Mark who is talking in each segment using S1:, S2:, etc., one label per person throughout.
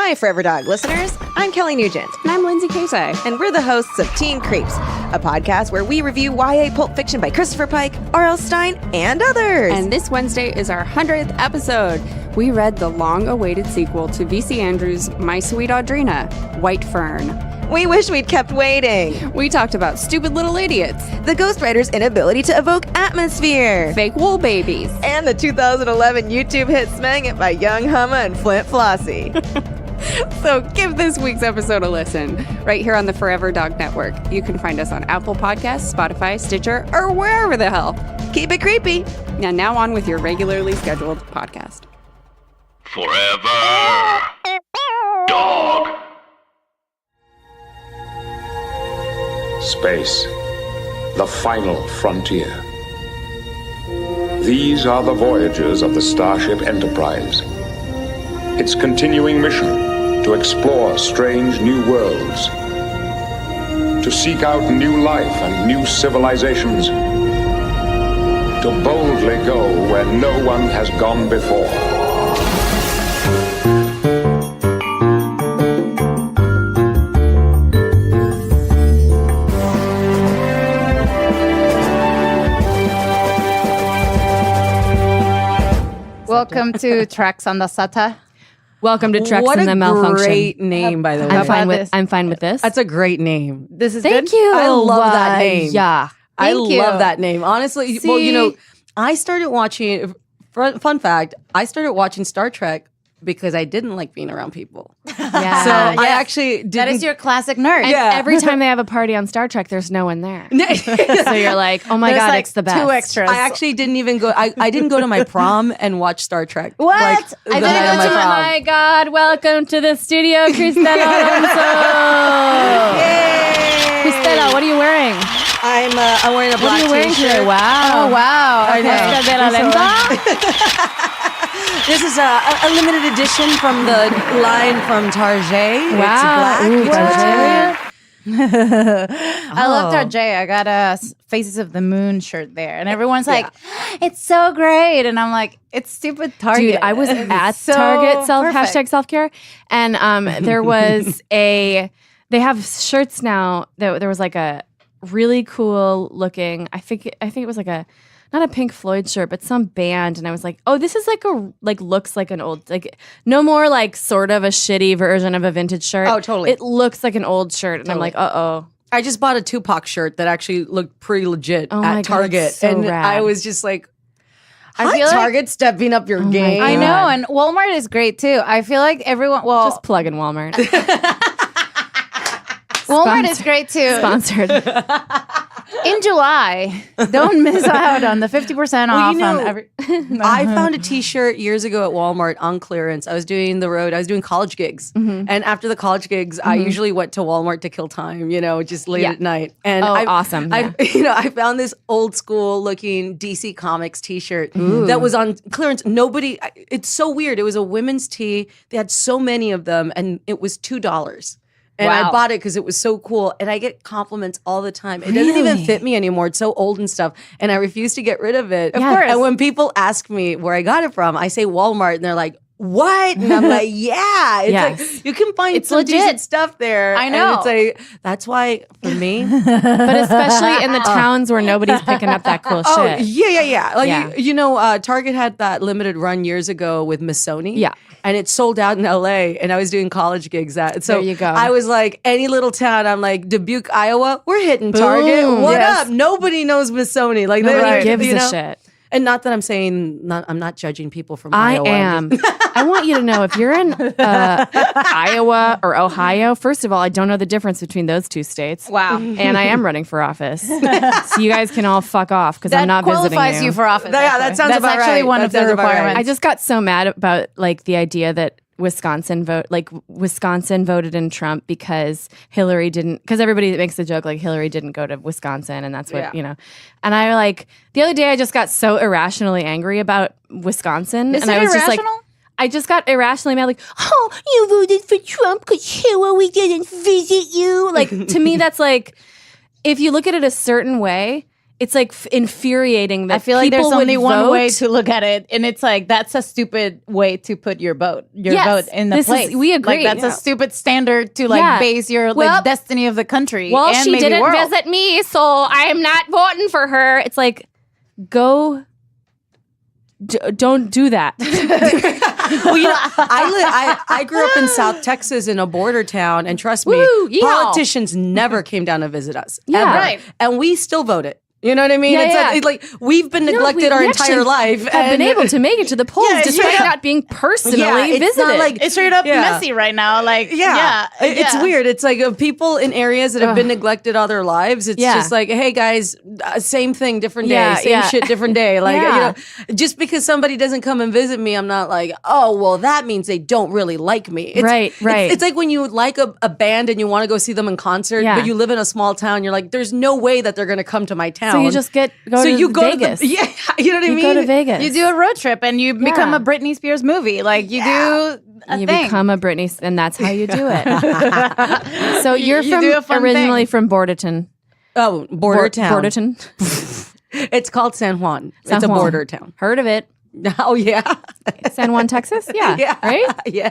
S1: Hi, Forever Dog listeners. I'm Kelly Nugent.
S2: And I'm Lindsay Casey.
S1: And we're the hosts of Teen Creeps, a podcast where we review YA pulp fiction by Christopher Pike, R.L. Stine, and others.
S2: And this Wednesday is our 100th episode. We read the long-awaited sequel to V.C. Andrews' My Sweet Audrina, White Fern.
S1: We wish we'd kept waiting.
S2: We talked about stupid little idiots,
S1: the ghostwriter's inability to evoke atmosphere,
S2: fake wool babies,
S1: and the 2011 YouTube hit Smang It by Young Humma and Flint Flossie.
S2: So give this week's episode a listen, right here on the Forever Dog Network. You can find us on Apple Podcasts, Spotify, Stitcher, or wherever the hell.
S1: Keep it creepy.
S2: Now on with your regularly scheduled podcast.
S3: Forever Dog.
S4: Space, the final frontier. These are the voyages of the Starship Enterprise. Its continuing mission to explore strange new worlds, to seek out new life and new civilizations, to boldly go where no one has gone before.
S5: Welcome to Tracks on the SATA.
S6: Welcome to Tracks in the Malfunction.
S1: What a great name, by the way.
S6: I'm fine with this.
S1: That's a great name.
S5: This is
S6: Thank
S5: good.
S6: you.
S1: I love that name.
S6: Yeah.
S1: I
S5: Thank you.
S1: love that name. Honestly, well, you know, I started watching, fun fact, I started watching Star Trek because I didn't like being around people.
S6: Yeah.
S1: So I actually didn't.
S5: That is your classic nerd.
S6: And
S1: Yeah.
S6: every time they have a party on Star Trek, there's no one there. So you're like, oh my
S5: There's
S6: God,
S5: like
S6: it's the best.
S5: two extras.
S1: I actually didn't even go. I didn't go to my prom and watch Star Trek.
S5: What?
S1: Like,
S5: I
S1: the
S5: didn't
S1: night
S5: go
S1: of my
S5: to
S1: prom.
S6: Oh my God, welcome to the studio, Cristela Alonzo. Cristela, what are you wearing?
S1: I'm wearing a
S6: What
S1: black
S6: are you wearing
S1: t-shirt.
S6: today? Wow.
S5: Oh, wow.
S1: I know.
S6: Cristela Alonzo?
S1: This is a limited edition from the line from Target.
S6: Wow. Ooh,
S1: It's black.
S6: Target.
S5: I love Tarjay. I got a Faces of the Moon shirt there. And everyone's like, it's so great. And I'm like, it's stupid Target.
S6: Dude, I was at
S5: so
S6: Target
S5: perfect.
S6: hashtag self-care, and there was they have shirts now. There was like a really cool looking. I think it was like not a Pink Floyd shirt, but some band, and I was like, oh, this is looks like an old, no more like sort of a shitty version of a vintage shirt.
S1: Oh, totally.
S6: It looks like an old shirt, and
S1: Totally.
S6: I'm like, uh-oh.
S1: I just bought a Tupac shirt that actually looked pretty legit
S6: Oh my God,
S1: at Target,
S6: it's so
S1: and
S6: rad.
S1: I was just like,
S5: I
S1: "Hi,
S5: feel like-
S1: Target, stepping up your
S6: my
S1: game."
S5: I
S6: God.
S5: know. And Walmart is great too. I feel like everyone, well,
S6: Just plug in Walmart.
S5: Walmart is great too.
S6: Sponsored.
S5: In July, don't miss out on the 50% off
S1: you know,
S5: on every.
S1: I found a T-shirt years ago at Walmart on clearance. I was doing the road. I was doing college gigs, and after the college gigs, I usually went to Walmart to kill time. You know, just late
S6: Yeah.
S1: at night. And
S6: Oh, awesome.
S1: I I found this old school looking DC Comics T-shirt that was on clearance. It's so weird. It was a women's tee. They had so many of them, and it was $2. And I
S5: Wow.
S1: bought it because it was so cool. And I get compliments all the time. It doesn't even fit me anymore. It's so old and stuff. And I refuse to get rid of it.
S5: Of course.
S1: And when people ask me where I got it from, I say Walmart. And they're like, what? And I'm like, yeah. It's
S6: Yes.
S1: like, you can find
S5: It's
S1: some
S5: legit.
S1: decent stuff there.
S5: I
S1: And
S5: know.
S1: it's like, that's why, for me.
S6: But especially in the towns where nobody's picking up that cool
S1: Oh,
S6: shit.
S1: yeah. Like,
S6: Yeah.
S1: You know, Target had that limited run years ago with Missoni.
S6: Yeah.
S1: And it sold out in LA, and I was doing college gigs at. So
S6: There you go.
S1: I was like, any little town, I'm like, Dubuque, Iowa, we're hitting Target.
S6: Boom.
S1: What
S5: Yes.
S1: up? Nobody knows Missoni. Like,
S6: Nobody
S1: they
S6: gives
S1: you
S6: a
S1: know?
S6: shit.
S1: And not that I'm saying, I'm not judging people from
S6: I
S1: Iowa.
S6: am. I want you to know if you're in Iowa or Ohio, first of all, I don't know the difference between those two states.
S5: Wow.
S6: And I am running for office. So you guys can all fuck off because
S5: That
S6: I'm not visiting
S5: qualifies you for office.
S1: Yeah, that
S5: actually.
S1: sounds
S5: That's
S1: about
S5: actually
S1: right.
S5: one
S1: That
S5: of the
S1: sounds about right.
S5: requirements.
S6: I just got so mad about like the idea that Wisconsin voted in Trump because Hillary didn't, because everybody makes the joke like Hillary didn't go to Wisconsin and that's what,
S1: Yeah.
S6: you know. And I like, the other day I just got so irrationally angry about Wisconsin.
S5: Is
S6: and
S5: it
S6: I was just like,
S5: irrational?
S6: I just got irrationally mad, like, oh, you voted for Trump because Hillary didn't visit you. Like, to me, that's like, if you look at it a certain way, it's like infuriating that
S5: I feel like there's
S6: people
S5: only
S6: would
S5: one
S6: vote.
S5: way to look at it, and it's like that's a stupid way to put your vote in the
S6: this is-
S5: place.
S6: we agree.
S5: Like, that's a stupid standard to like
S6: Yeah.
S5: base your
S6: Well-
S5: like destiny of the country.
S6: Well,
S5: and
S6: she
S5: maybe
S6: didn't
S5: world.
S6: visit me, so I am not voting for her. It's like, go. Don't do that.
S1: Well, I grew up in South Texas in a border town, and trust me,
S6: Woo, yeehaw.
S1: politicians never came down to visit us.
S6: Yeah.
S1: ever.
S5: Right.
S1: And we still voted. You know what I mean?
S6: Yeah,
S1: it's
S6: yeah.
S1: Like we've been neglected our entire life.
S6: Have been able to make it to the polls
S5: Yeah, it's
S6: despite
S5: straight up-
S6: not being personally
S1: it's
S6: visited.
S1: not like
S5: It's straight up
S1: Yeah.
S5: messy right now. Like
S1: It's weird. It's like people in areas that have been neglected all their lives. It's
S6: Yeah.
S1: just like, hey guys, same thing, different day,
S6: Yeah,
S1: same
S6: yeah.
S1: shit, different day. Like
S6: Yeah.
S1: you know, just because somebody doesn't come and visit me, I'm not like, oh well, that means they don't really like me.
S6: Right.
S1: It's like when you like a band and you want to go see them in concert,
S6: Yeah.
S1: but you live in a small town. You're like, there's no way that they're going to come to my town.
S6: so you just go to
S1: you go
S6: Vegas.
S1: to you know what I
S6: You
S1: mean?
S6: go to Vegas.
S5: You do a road trip and you become
S6: Yeah.
S5: a Britney Spears movie. Like you do a
S6: You
S5: thing.
S6: become a Britney, and that's how you do it. So you're
S5: You do a fun
S6: originally
S5: thing.
S6: from Borderton.
S1: Oh, border town.
S6: Borderton.
S1: It's called San Juan.
S6: San
S1: It's a
S6: Juan.
S1: border town.
S6: Heard of it?
S1: Oh yeah,
S6: San Juan, Texas. Yeah.
S1: yeah,
S6: Right.
S1: yeah.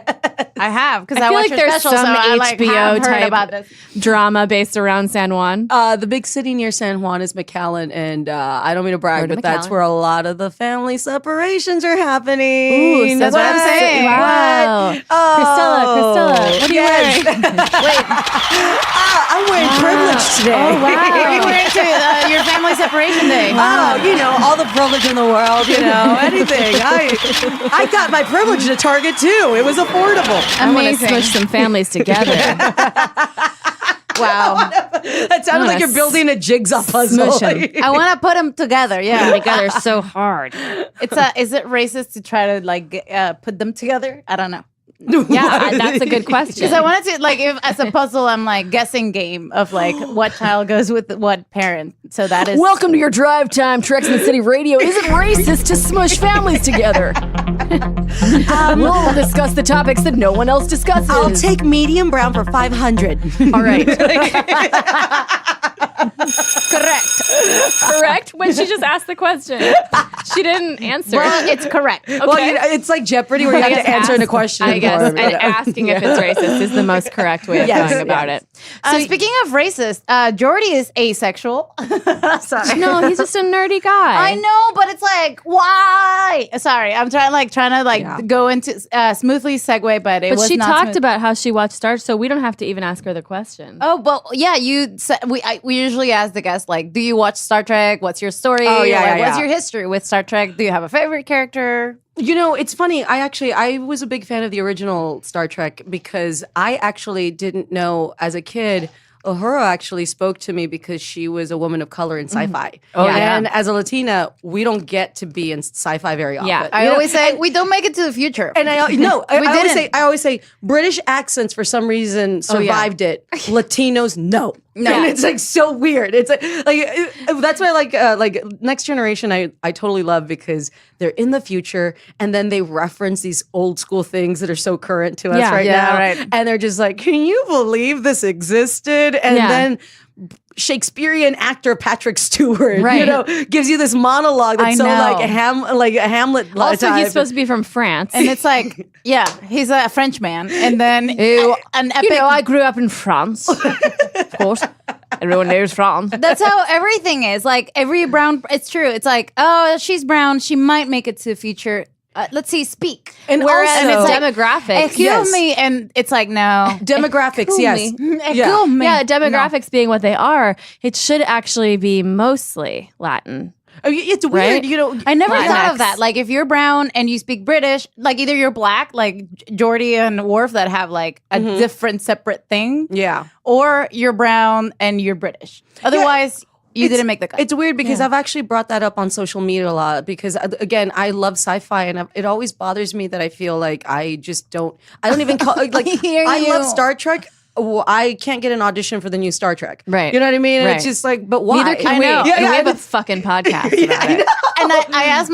S5: I have because
S6: I
S5: I,
S6: feel
S5: watched
S6: like
S5: your
S6: there's
S5: special,
S6: some
S5: so I like
S6: HBO
S5: have heard
S6: type
S5: about this.
S6: drama based around San Juan.
S1: The big city near San Juan is McAllen, and I don't mean to brag,
S6: Heard of
S1: but that's
S6: McAllen.
S1: where a lot of the family separations are happening.
S6: Ooh,
S5: That's what I'm saying.
S6: Wow.
S1: Oh,
S6: Cristela, what are you
S1: yes.
S6: wearing?
S1: I'm wearing privilege today.
S6: Oh, wow.
S5: What are you wearing to your family separation day?
S1: Oh, you know, all the privilege in the world, you know, anything. I got my privilege to Target too. It was affordable.
S6: I want to
S5: Amazing.
S6: smush some families together.
S5: Wow.
S1: That sounded like you're building a jigsaw puzzle.
S6: Smush 'em.
S5: I want to put them together. Yeah.
S6: together so hard.
S5: Is it racist to try to like put them together? I don't know.
S6: Yeah, that's a good question.
S5: Because I wanted to like if as a puzzle, I'm like guessing game of like what child goes with what parent. So that is
S6: Welcome to your drive time, Trex in the City Radio. Is it racist to smush families together? We'll discuss the topics that no one else discusses.
S1: I'll take medium brown for 500.
S6: All right.
S5: correct.
S6: Correct? When she just asked the question, she didn't answer.
S5: Well, it's correct.
S1: Well, you know, it's like Jeopardy where you have to answer in a question.
S6: I guess.
S1: or
S6: And
S1: whatever.
S6: asking if it's racist is the most correct way of
S1: Yes,
S6: going about
S1: yes.
S6: it.
S5: So speaking of racist, Jordy is asexual. Sorry.
S6: No, he's just a nerdy guy.
S5: I know, but it's like, why? Sorry, I'm trying to go into smoothly segue, but it
S6: But
S5: was
S6: she
S5: not
S6: talked
S5: smooth.
S6: about how she watched Star, so we don't have to even ask her the question.
S5: Oh, but yeah, you said we usually ask the guests like, do you watch Star Trek? What's your story?
S1: Oh, yeah,
S5: Like,
S1: yeah,
S5: what's
S1: yeah.
S5: your history with Star Trek? Do you have a favorite character?
S1: You know, it's funny. I was a big fan of the original Star Trek because I actually didn't know as a kid. Uhura actually spoke to me because she was a woman of color in sci-fi.
S6: Oh, yeah.
S1: And as a Latina, we don't get to be in sci-fi very often.
S6: Yeah.
S5: I
S1: You know,
S5: always say we don't make it to the future.
S1: And I
S5: didn't.
S1: always say British accents for some reason survived it. Latinos no.
S5: No.
S1: And it's like so weird. It's like that's why like Next Generation I totally love because they're in the future and then they reference these old school things that are so current to us
S6: Yeah.
S1: right
S5: Yeah,
S1: now.
S5: right.
S1: And they're just like, can you believe this existed? And
S6: Yeah.
S1: then Shakespearean actor Patrick Stewart,
S6: Right.
S1: you know, gives you this monologue that's
S5: I
S1: so
S5: know.
S1: like a Hamlet.
S6: Also,
S1: type.
S6: he's supposed to be from France.
S5: and it's like, yeah, he's a French man, and then an epic.
S6: you know, I grew up in France. Of course. Everyone knows France.
S5: That's how everything is. Like every brown, it's true. It's like, oh, she's brown. She might make it to the future. Let's see, speak.
S1: And
S5: Whereas
S1: also-
S5: it's
S6: And
S5: like,
S6: it's demographics.
S5: excuse
S1: Yes.
S5: me, and it's like, no.
S1: Demographics, yes.
S5: Excuse
S1: Yeah.
S5: me.
S6: Yeah, demographics being what they are, it should actually be mostly Latin.
S1: I mean, it's weird,
S6: Right?
S1: you know.
S5: I never
S6: Latinx.
S5: thought of that. Like, if you're brown and you speak British, like either you're black, like Jordy and Worf that have like a different, separate thing,
S1: Yeah.
S5: or you're brown and you're British. Otherwise, you
S1: It's-
S5: didn't make the cut.
S1: It's weird because I've actually brought that up on social media a lot because again, I love sci-fi and it always bothers me that I feel like I don't even call like
S5: hear
S1: I
S5: you.
S1: love Star Trek. Well, I can't get an audition for the new Star Trek.
S6: Right.
S1: You know what I mean? And
S6: Right.
S1: it's just like, but why?
S6: Neither can
S5: I
S6: we.
S5: know.
S6: And
S1: Yeah,
S6: we have a
S1: it's-
S6: fucking podcast about it.
S5: And I asked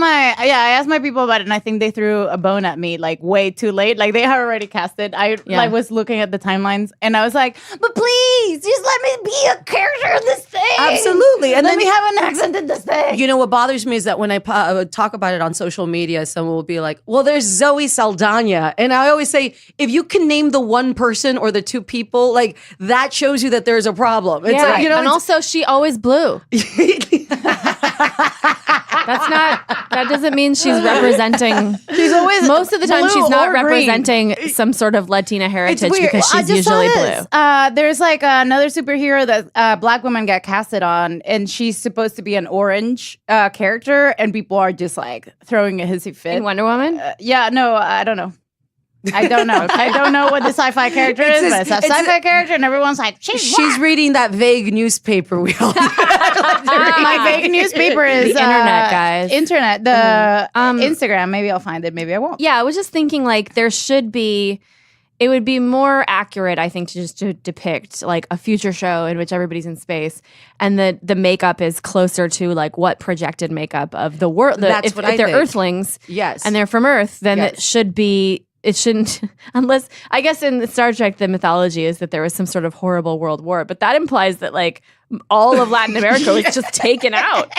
S5: my people about it, and I think they threw a bone at me like way too late. Like they had already cast it. I was looking at the timelines, and I was like, "But please, please, just let me be a character in this thing.
S1: Absolutely. And
S5: let
S1: then
S5: me have an accent in this thing.
S1: you know, what bothers me is that when I talk about it on social media, someone will be like, well, there's Zoe Saldana. And I always say, if you can name the one person or the two people, like that shows you that there's a problem. It's like, you know,
S6: and also she always blew. That doesn't mean she's representing.
S5: She's always
S6: most of the time
S5: blue
S6: she's not
S5: or green.
S6: representing some sort of Latina heritage
S1: weird.
S6: because
S5: I
S6: she's
S5: just saw
S6: usually
S5: this.
S6: blue.
S5: There's like another superhero that black women got casted on, and she's supposed to be an orange character, and people are just like throwing a hissy fit.
S6: In Wonder Woman?
S5: Yeah, no, I don't know. I don't know. I don't know what the sci-fi character is, but it's a sci-fi character, and everyone's like,
S1: she's reading that vague newspaper we all
S5: my vague newspaper is
S6: The internet, guys.
S5: Internet, the Instagram. Maybe I'll find it. Maybe I won't.
S6: Yeah, I was just thinking like there should be. It would be more accurate, I think, to depict like a future show in which everybody's in space, and the makeup is closer to like what projected makeup of the world.
S1: That's
S6: if
S1: what I
S6: they're
S1: think.
S6: Earthlings,
S1: Yes.
S6: and they're from Earth, then
S1: Yes.
S6: it should be. It shouldn't, unless I guess in Star Trek the mythology is that there was some sort of horrible world war, but that implies that like all of Latin America was just taken out.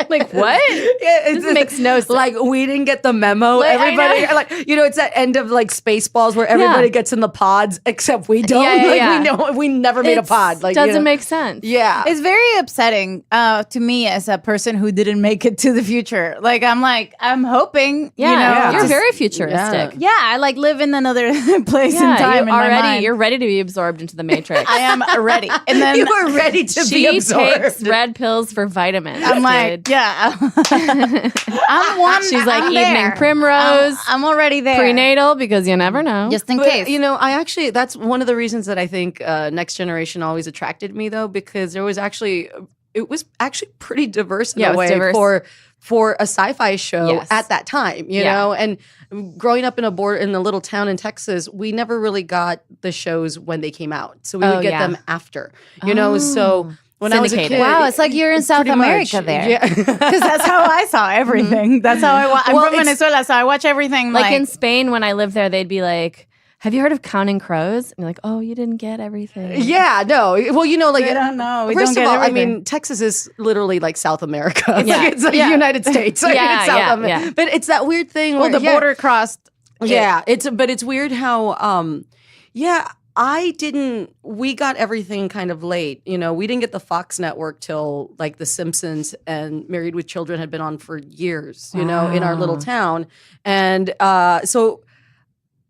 S6: Like what? This makes no sense.
S1: Like we didn't get the memo.
S6: Like, I
S1: Everybody,
S6: know.
S1: like you know, it's that end of like Spaceballs where everybody gets in the pods except we don't.
S6: Yeah, yeah,
S1: Like we never made a pod. Like
S6: doesn't
S1: you know.
S6: make sense.
S1: Yeah,
S5: It's very upsetting to me as a person who didn't make it to the future. Like I'm hoping,
S6: Yeah,
S5: you know,
S6: you're
S5: to-
S6: very futuristic.
S5: yeah, I like live in another place
S6: Yeah,
S5: and time in my
S6: already
S5: mind.
S6: you're ready to be absorbed into the Matrix.
S5: I am ready, and then
S1: you were ready to be
S6: She
S1: absorbed.
S6: takes red pills for vitamins.
S5: I'm like,
S6: dude.
S5: yeah, I'm one.
S6: She's like
S5: I'm
S6: evening
S5: there.
S6: primrose,
S5: I'm already there.
S6: prenatal, because you never know.
S5: just in
S1: But,
S5: case.
S1: you know, I actually, that's one of the reasons that I think Next Generation always attracted me, though, because it was actually pretty diverse in
S6: Yeah,
S1: a
S6: it was
S1: way
S6: diverse.
S1: for a sci-fi show
S6: Yes.
S1: at that time, you
S6: Yeah.
S1: know. And growing up in a little town in Texas, we never really got the shows when they came out, so we
S6: Oh,
S1: would get
S6: yeah.
S1: them after, you know. So when I was a
S6: Syndicated.
S1: kid,
S5: Wow, it's like you're in South
S1: pretty
S5: America
S1: much.
S5: there.
S1: Yeah.
S5: Because that's how I saw everything. That's how I watch. I'm
S1: Well,
S5: from
S1: it's-
S5: Venezuela, so I watch everything.
S6: like in Spain, when I lived there, they'd be like, "Have you heard of Counting Crows?" And you're like, "Oh, you didn't get everything."
S1: Yeah, no. Well, you know, like
S5: we don't know. We
S1: first
S5: don't
S1: of
S5: get
S1: all,
S5: everything.
S1: I mean, Texas is literally like South America.
S6: Yeah.
S1: Like, it's like
S5: Yeah.
S1: United States. Like,
S6: Yeah,
S1: it's South
S6: yeah,
S1: America.
S6: yeah.
S1: But it's that weird thing
S5: well,
S1: where
S5: the border crossed.
S1: Yeah, it's weird how we got everything kind of late. You know, we didn't get the Fox network till like The Simpsons and Married with Children had been on for years, you know, in our little town. And so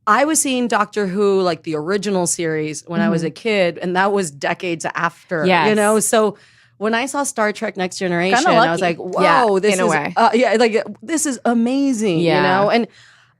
S1: I was seeing Doctor Who, like the original series, when I was a kid, and that was decades after,
S6: Yes.
S1: you know? So when I saw Star Trek Next Generation,
S5: Kinda
S1: I was
S5: lucky.
S1: like, whoa,
S6: Yeah,
S1: this
S6: in a
S1: is,
S6: way.
S1: this is amazing,
S6: Yeah.
S1: you know? And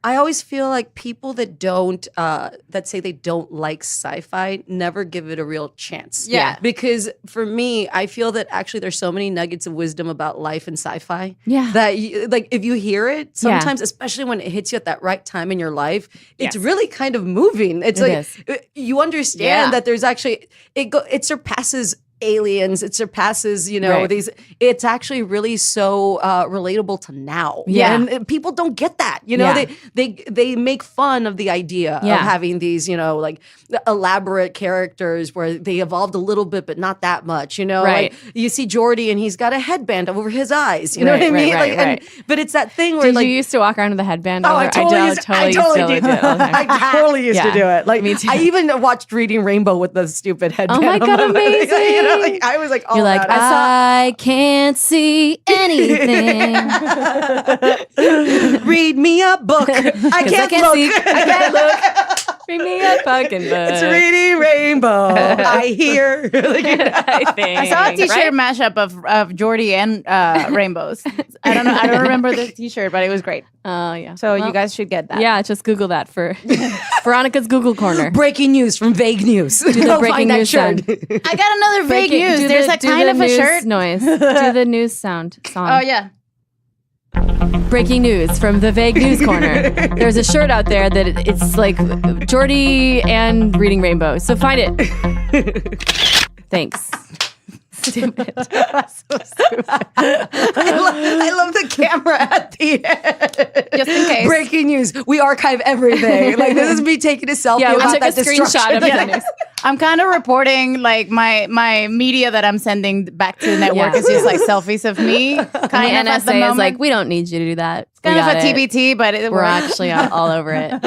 S1: I always feel like people that don't, that say they don't like sci-fi never give it a real chance.
S5: Yeah.
S1: Because for me, I feel that actually there's so many nuggets of wisdom about life and sci-fi.
S6: Yeah.
S1: That like if you hear it, sometimes, especially when it hits you at that right time in your life, it's really kind of moving. It's
S6: It
S1: like
S6: is.
S1: you understand that there's actually it surpasses aliens, it surpasses, you know,
S6: Right.
S1: these, it's actually really so relatable to now.
S6: Yeah.
S1: And people don't get that, you know.
S6: Yeah.
S1: They make fun of the idea
S6: Yeah.
S1: of having these, you know, like elaborate characters where they evolved a little bit but not that much, you know.
S6: Right.
S1: Like you see Jordy and he's got a headband over his eyes, you know
S6: Right,
S1: what I mean?
S6: right,
S1: Like,
S6: right.
S1: but it's that thing where
S6: Did
S1: like
S6: you used to walk around with a headband?
S1: Oh,
S6: over?
S1: I totally used to do it all the time. I totally used to
S6: Yeah.
S1: do it. Like
S6: Me too.
S1: I even watched Reading Rainbow with the stupid headband.
S6: Oh my God,
S1: on.
S6: amazing.
S1: You know, like, I was like, all
S6: You're like,
S1: about it.
S6: I can't see anything.
S1: Read me a book. I can't look.
S6: see. I can't look. Read me a fucking book.
S1: It's Reading Rainbow. I hear.
S6: I think.
S5: I saw a T-shirt
S6: right?
S5: mashup of Jordy and rainbows. I don't know. I don't remember the T-shirt, but it was great.
S6: Oh yeah.
S5: So
S6: Well,
S5: you guys should get that.
S6: yeah, just Google that for Veronica's Google Corner.
S1: Breaking news from Vague News. Do
S6: the breaking news sound.
S5: I got another vague
S6: Breaking-
S5: news.
S6: do
S5: There's
S6: the-
S5: a
S6: do
S5: kind
S6: the
S5: of a
S6: news
S5: shirt.
S6: noise. Do the news song.
S5: Oh yeah.
S6: Breaking news from the Vague News Corner. There's a shirt out there that it's like Jordy and Reading Rainbow. So find it. Thanks. Stupid.
S1: I love the camera at the end.
S5: Just in case.
S1: Breaking news. We archive everything. Like this is me taking a selfie
S6: Yeah, we
S1: about
S6: took a
S1: that
S6: screenshot
S1: destruction.
S6: of the news.
S5: I'm kind of reporting like my media that I'm sending back to the network is just like selfies of me. Kind of at the
S6: NSA
S5: moment.
S6: is like, we don't need you to do that. It's
S5: kind of a TBT, but
S6: we're actually all over it.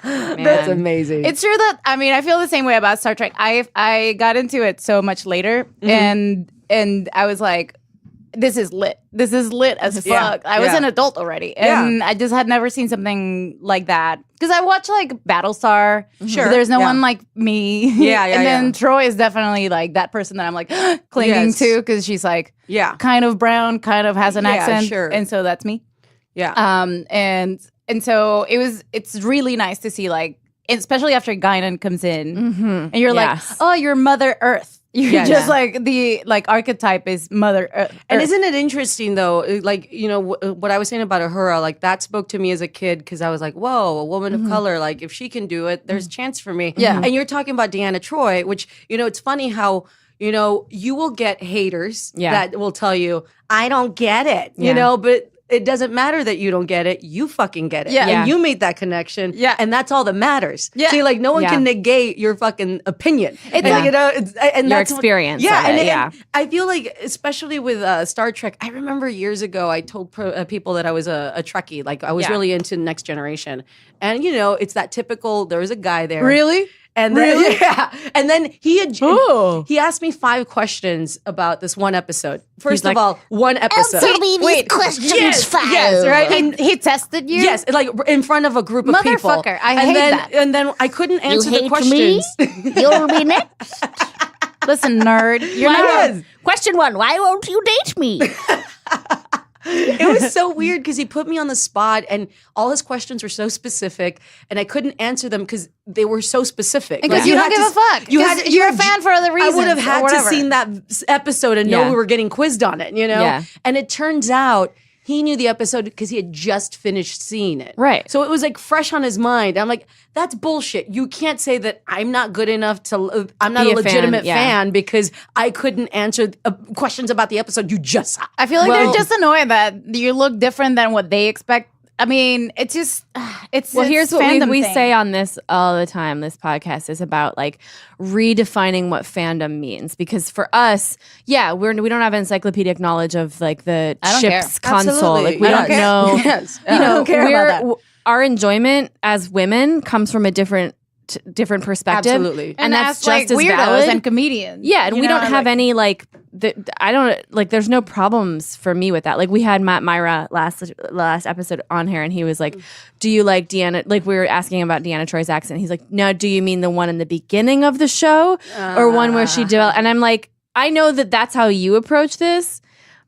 S1: That's amazing.
S5: It's true that I feel the same way about Star Trek. I got into it so much later, and I was like, this is lit. This is lit as fuck. I was an adult already, and I just had never seen something like that. Because I watch like Battlestar.
S1: Sure,
S5: there's no one like me. And then Troy is definitely like that person that I'm like clinging to because she's like kind of brown, kind of has an accent, and so that's me. And so it's really nice to see like, especially after Guinan comes in, and you're like, oh, you're Mother Earth. You're just like the archetype is Mother Earth.
S1: And isn't it interesting though? Like, you know, what I was saying about Uhura, like that spoke to me as a kid because I was like, whoa, a woman of color. Like if she can do it, there's chance for me.
S5: Yeah.
S1: And you're talking about Deanna Troi, which, you know, it's funny how, you know, you will get haters that will tell you, I don't get it, you know, but it doesn't matter that you don't get it. You fucking get it. And you made that connection. And that's all that matters. See, like no one can negate your fucking opinion.
S5: It's
S1: like, you know, and
S6: your
S1: that's
S6: experience.
S1: And I feel like, especially with Star Trek, I remember years ago, I told people that I was a Trekkie. Like I was really into Next Generation. And, you know, it's that typical, there was a guy there.
S5: Really?
S1: And then, and then he asked me 5 questions about this one episode. First of all, one episode.
S7: Answer me these questions 5.
S1: Yes, right.
S5: And he tested you?
S1: Yes, like in front of a group of people.
S5: Motherfucker, I hate that.
S1: And then I couldn't answer
S7: You
S1: the
S7: hate
S1: questions.
S7: me? You'll be next.
S5: Listen, nerd. You're not.
S7: Question 1, why won't you date me?
S1: It was so weird because he put me on the spot and all his questions were so specific and I couldn't answer them because they were so specific.
S5: Because you don't give a fuck. You're a fan for other reasons.
S1: I would have had to seen that episode and know we were getting quizzed on it, you know?
S6: Yeah.
S1: And it turns out he knew the episode because he had just finished seeing it.
S6: Right.
S1: So it was like fresh on his mind. I'm like, that's bullshit. You can't say that I'm not good enough to, I'm not
S6: Be
S1: a
S6: a fan,
S1: legitimate fan because I couldn't answer questions about the episode you just saw.
S5: I feel like they're just annoyed that you look different than what they expect. I mean, it's just,
S6: here's what we say on this all the time. This podcast is about like redefining what fandom means because for us, we don't have encyclopedic knowledge of like the ship's console.
S1: Absolutely.
S6: Like we don't know.
S1: Yes.
S6: You know,
S1: I don't care about that.
S6: Our enjoyment as women comes from a different perspective.
S1: Absolutely.
S6: And that's
S5: like
S6: just as
S5: weirdos
S6: valid.
S5: and comedians.
S6: Yeah, and
S5: you
S6: we
S5: know,
S6: don't have any like I don't like. There's no problems for me with that. Like we had Matt Myra last episode on here, and he was like, "Do you like Deanna?" Like we were asking about Deanna Troi's accent. He's like, "No, do you mean the one in the beginning of the show, or one where she developed?" And I'm like, I know that that's how you approach this.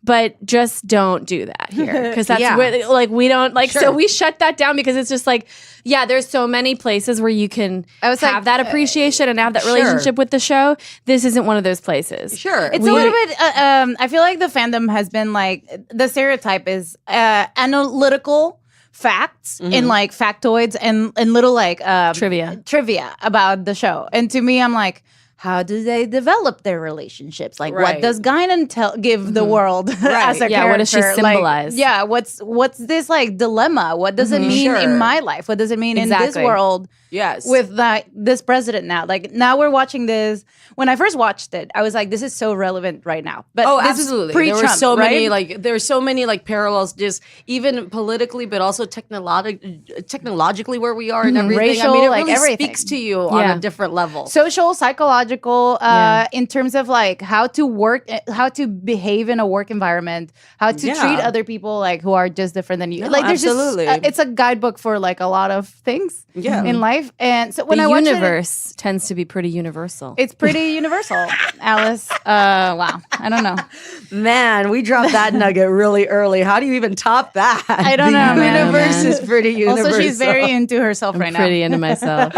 S6: But just don't do that here because that's where, like we don't like. So we shut that down because it's just like, there's so many places where you can have that appreciation and have that relationship with the show. This isn't one of those places.
S1: Sure,
S5: it's a little bit. I feel like the fandom has been like the stereotype is analytical facts in like factoids and little like trivia about the show. And to me, I'm like, how do they develop their relationships? Like, what does Guinan give the world as a character?
S6: What does she symbolize?
S5: Like, what's this like dilemma? What does it mean in my life? What does it mean in this world?
S1: Yes,
S5: with this president now. Like now we're watching this. When I first watched it, I was like, this is so relevant right now. But this
S1: absolutely.
S5: There
S1: were so many like parallels, just even politically, but also technologically where we are and everything.
S5: Racial,
S1: I mean, it
S5: like
S1: really
S5: everything.
S1: speaks to you on a different level.
S5: Social, psychological, in terms of like how to work, how to behave in a work environment, how to treat other people like who are just different than you.
S1: No,
S5: like there's
S1: absolutely.
S5: just it's a guidebook for like a lot of things in life. And so when
S6: the
S5: I watch
S6: universe tends to be pretty universal.
S5: It's pretty universal, Alice. Wow, I don't know.
S1: Man, we dropped that nugget really early. How do you even top that?
S5: I don't know.
S1: The universe is pretty universal.
S5: Also, she's very into herself right now.
S6: Pretty into myself.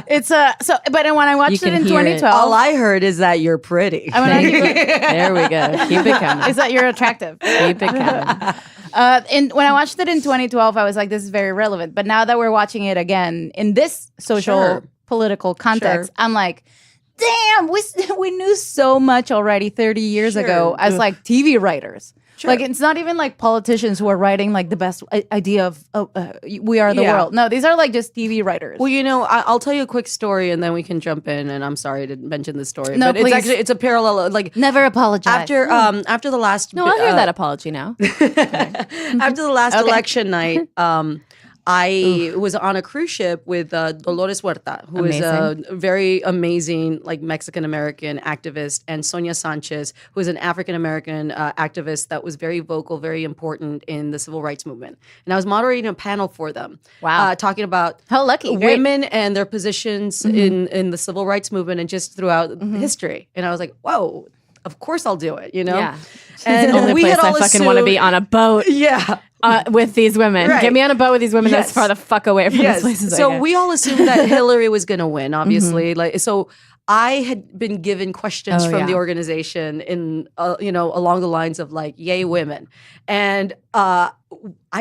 S5: It's but when I watched it in 2012,
S1: all I heard is that you're pretty.
S6: There we go. Keep it coming.
S5: Is that you're attractive?
S6: Keep it coming.
S5: And when I watched it in 2012, I was like, this is very relevant. But now that we're watching it again in this social, political context, I'm like, damn, we knew so much already 30 years ago as like TV writers. Sure. Like it's not even like politicians who are writing like the best idea of we are the world. No, these are like just TV writers.
S1: Well, I'll tell you a quick story and then we can jump in. And I'm sorry to mention this story,
S5: no,
S1: but
S5: please.
S1: it's a parallel. Like
S5: never apologize
S1: after the last.
S6: No, I'll hear that apology now.
S1: After the last election night, I was on a cruise ship with Dolores Huerta, who is a very amazing like Mexican American activist, and Sonia Sanchez, who is an African American activist that was very vocal, very important in the civil rights movement. And I was moderating a panel for them.
S5: Wow.
S1: Talking about
S5: how lucky
S1: women and their positions in the civil rights movement and just throughout history. And I was like, whoa, of course I'll do it,
S6: Yeah.
S1: And
S6: the only
S1: we
S6: place
S1: had all
S6: I fucking want to be on a boat.
S1: Yeah.
S6: With these women.
S1: Right.
S6: Get me on a boat with these women as far the fuck away from these places.
S1: So we all assumed that Hillary was going to win, obviously. So I had been given questions from the organization in, along the lines of like, yay, women. And I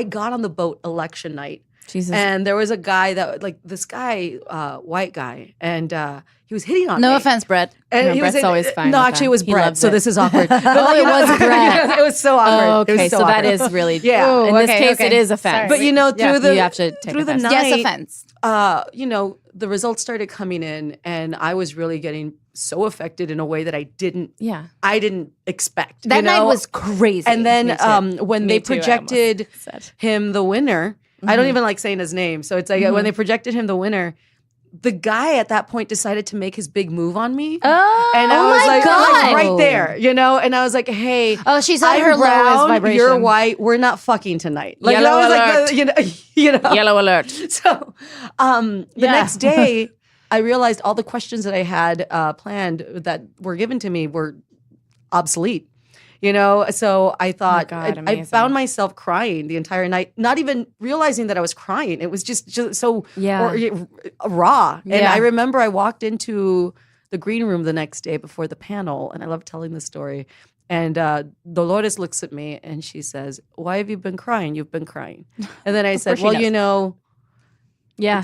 S1: got on the boat election night. Jesus. And there was a guy white guy, and he was hitting on me.
S5: No offense, Brett.
S1: And
S6: Brett's always fine.
S1: No, actually, it was Brett, so this is awkward.
S5: It was Brett.
S1: It was so awkward.
S6: Okay, so that is really
S1: yeah.
S6: In this case, it is offense.
S1: But through the
S6: you have to take
S1: through the
S6: offense.
S1: night,
S5: yes, offense.
S1: The results started coming in, and I was really getting so affected in a way that I didn't expect.
S5: That night was crazy.
S1: And then when they projected him the winner. I don't even like saying his name. So it's like when they projected him the winner, the guy at that point decided to make his big move on me.
S5: Oh,
S1: and I was like right there, and I was like, hey,
S5: she's on her lowest vibration.
S1: You're white. We're not fucking tonight. Like,
S6: Yellow
S1: alert.
S6: Yellow alert.
S1: So the next day, I realized all the questions that I had planned that were given to me were obsolete. So I thought, I found myself crying the entire night, not even realizing that I was crying. It was just so raw. And I remember I walked into the green room the next day before the panel, and I love telling this story. And Dolores looks at me and she says, why have you been crying? You've been crying. And then I said, well,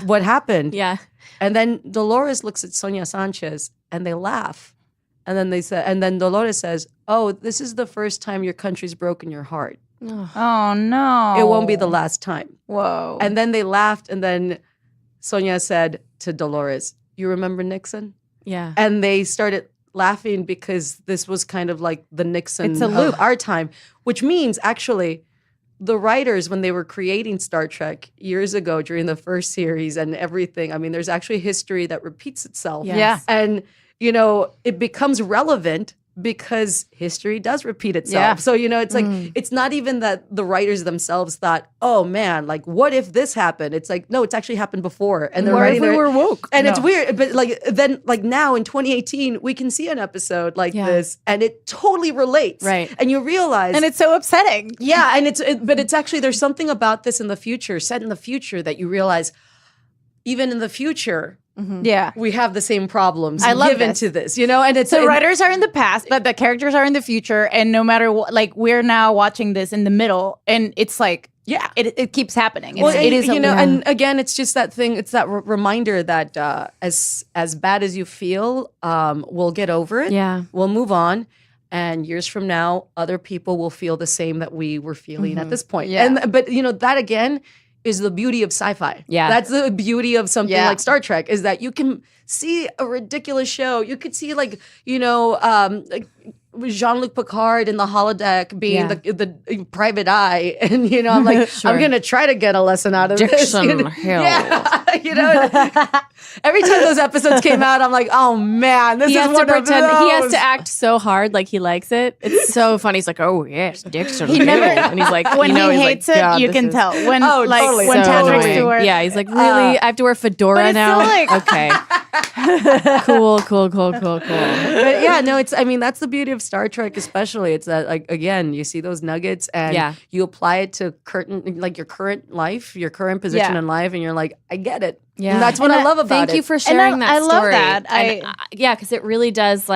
S1: what happened?
S6: Yeah.
S1: And then Dolores looks at Sonia Sanchez and they laugh. And then Dolores says, oh, this is the first time your country's broken your heart.
S5: Oh, no.
S1: It won't be the last time.
S5: Whoa.
S1: And then they laughed. And then Sonia said to Dolores, you remember Nixon?
S6: Yeah.
S1: And they started laughing because this was kind of like the Nixon of our time, which means actually the writers, when they were creating Star Trek years ago during the first series and everything, I mean, there's actually history that repeats itself.
S5: Yes. Yeah.
S1: And it becomes relevant because history does repeat itself.
S5: Yeah.
S1: So, it's like, it's not even that the writers themselves thought, oh man, like what if this happened? It's like, no, it's actually happened before. And they're writing
S5: we were woke.
S1: And it's weird. But then now in 2018, we can see an episode like this and it totally relates.
S6: Right.
S1: And you realize.
S5: And it's so upsetting.
S1: Yeah. And but it's actually, there's something about this in the future, set in the future, that you realize even in the future, we have the same problems given to this, and it's
S5: the writers are in the past, but the characters are in the future, and no matter what, like we're now watching this in the middle, and it's like it keeps happening. It is,
S1: and again, it's just that thing. It's that reminder that as bad as you feel, we'll get over it.
S6: Yeah,
S1: we'll move on. And years from now, other people will feel the same that we were feeling at this point.
S5: Yeah.
S1: But that again is the beauty of sci-fi.
S6: Yeah.
S1: That's the beauty of something like Star Trek, is that you can see a ridiculous show. You could see like Jean-Luc Picard in the holodeck being the private eye. And, I'm like, I'm going to try to get a lesson out of this.
S6: Hill.
S1: Yeah. Every time those episodes came out, I'm like, oh man, this is one of those.
S6: He has to act so hard like he likes it. It's so funny. He's like, oh yes, Dixon.
S5: He never,
S6: and he's like,
S5: when he hates it, you can tell. When
S1: totally.
S5: when
S6: so
S5: Patrick
S6: annoying.
S5: Stewart.
S6: Yeah, he's like, really? I have to wear a fedora now? Okay. Cool.
S1: But yeah, no, that's the beauty of Star Trek, especially. It's that, like, again, you see those nuggets and you apply it to your current life, your current position in life, and you're like, I get it.
S6: Yeah.
S1: And that's what I love about it.
S6: Thank you for sharing that story.
S5: I love that.
S6: Because it really does,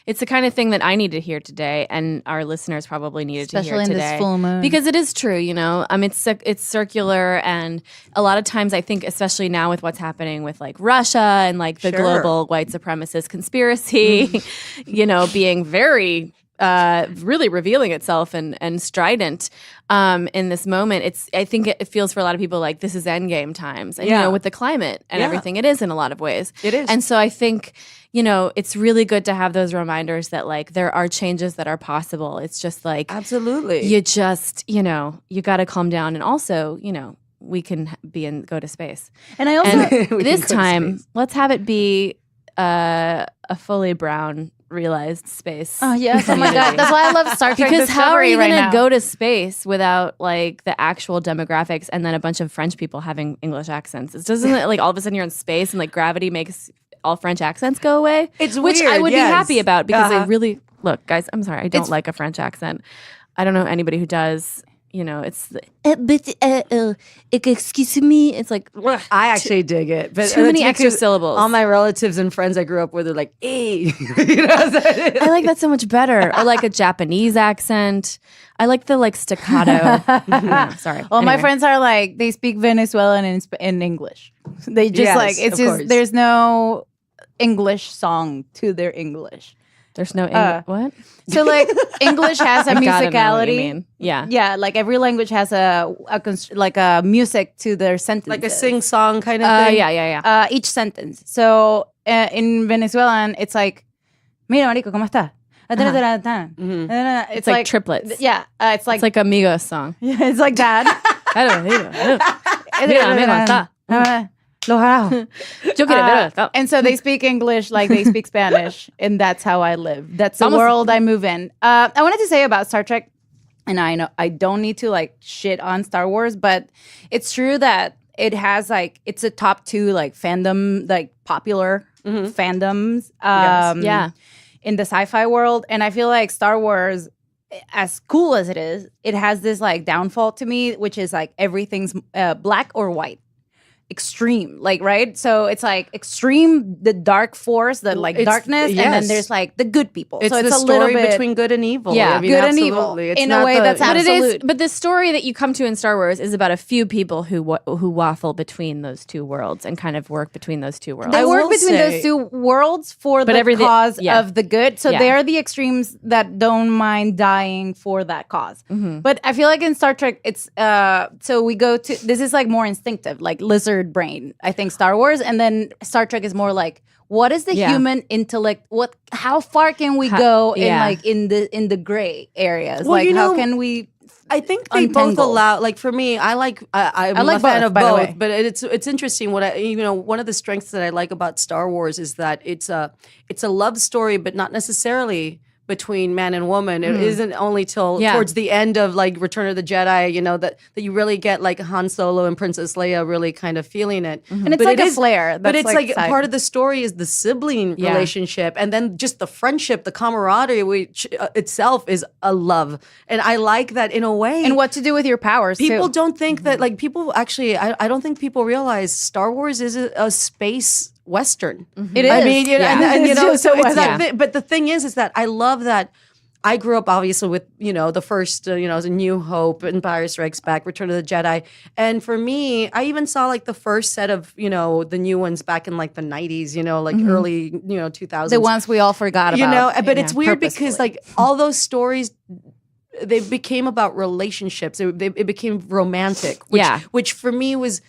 S6: it's the kind of thing that I need to hear today, and our listeners probably needed to hear today.
S5: Especially in this full moon.
S6: Because it is true, it's circular, and a lot of times I think, especially now with what's happening with Russia and the global white supremacist conspiracy, being very really revealing itself and strident in this moment. I think it feels for a lot of people like this is endgame times. And, with the climate and everything, it is in a lot of ways.
S1: It is.
S6: And so I think, it's really good to have those reminders that like there are changes that are possible. It's just like
S1: absolutely.
S6: You just, you got to calm down. And also, we can go to space.
S5: And I also
S6: this time, let's have it be a fully brown realized space.
S5: Oh yes! Oh my god! That's why I love Star Trek
S6: because how are you
S5: going
S6: going
S5: to
S6: go to space without like the actual demographics and then a bunch of French people having English accents? It doesn't like all of a sudden you're in space and like gravity makes all French accents go away.
S1: It's
S6: which
S1: weird,
S6: I would be happy about because I really look, guys. I'm sorry, I don't like a French accent. I don't know anybody who does. It's excuse me. It's like
S1: I actually dig it, but
S6: too many extra syllables.
S1: All my relatives and friends I grew up with are like, "Hey,"
S6: I like that so much better. Or like a Japanese accent. I like the like staccato. Sorry.
S5: Well, my friends are like they speak Venezuelan in English. They just it's just there's no English song to their English.
S6: There's no English. What?
S5: So like English has a musicality.
S6: Yeah.
S5: Like every language has a music to their sentence.
S1: Like a sing song kind of thing.
S6: Yeah.
S5: Each sentence. So in Venezuelan, it's like, "Mira, marico, ¿cómo estás?"
S6: It's like triplets.
S5: Yeah. It's like
S6: Amigos song.
S5: Yeah, it's like that. And so they speak English like they speak Spanish, and that's how I live. That's the world I move in. I wanted to say about Star Trek, and I know I don't need to like shit on Star Wars, but it's true that it has like it's a top 2 like fandom, like popular fandoms. In the sci-fi world, and I feel like Star Wars, as cool as it is, it has this like downfall to me, which is like everything's black or white. Extreme, like, right? So it's like extreme, the dark force, the like darkness, and then there's like the good people.
S1: It's
S5: so
S1: the
S5: a
S1: story
S5: little bit
S1: between good and evil.
S6: Yeah,
S1: I mean,
S5: good and evil
S1: it's
S5: in a way that's absolute.
S6: But the story that you come to in Star Wars is about a few people who waffle between those two worlds and kind of work between those two worlds.
S5: They work between those two worlds for the cause of the good. So they are the extremes that don't mind dying for that cause. But I feel like in Star Trek, it's so we go to this is like more instinctive, like lizard brain. I think Star Wars, and then Star Trek is more like, what is the human intellect? How far can we go in the gray areas?
S1: Well,
S5: like how can we?
S1: I think they both allow. Like for me, I'm like a fan of both. But it's interesting. One of the strengths that I like about Star Wars is that it's a love story, but not necessarily between man and woman. It isn't only till towards the end of like Return of the Jedi, that you really get like Han Solo and Princess Leia really kind of feeling it.
S5: And it's like a flare.
S1: But it's like part of the story is the sibling relationship, and then just the friendship, the camaraderie, which itself is a love. And I like that in a way.
S5: And what to do with your powers.
S1: People don't think that like people actually. I don't think people realize Star Wars is a space Western.
S5: It is.
S1: I mean, so it's that. But the thing is that I love that. I grew up obviously with the first A New Hope, Empire Strikes Back, Return of the Jedi, and for me, I even saw like the first set of the new ones back in like the 90s, early 2000s.
S5: The ones we all forgot about.
S1: But it's weird because like all those stories. They became about relationships. It became romantic, which for me was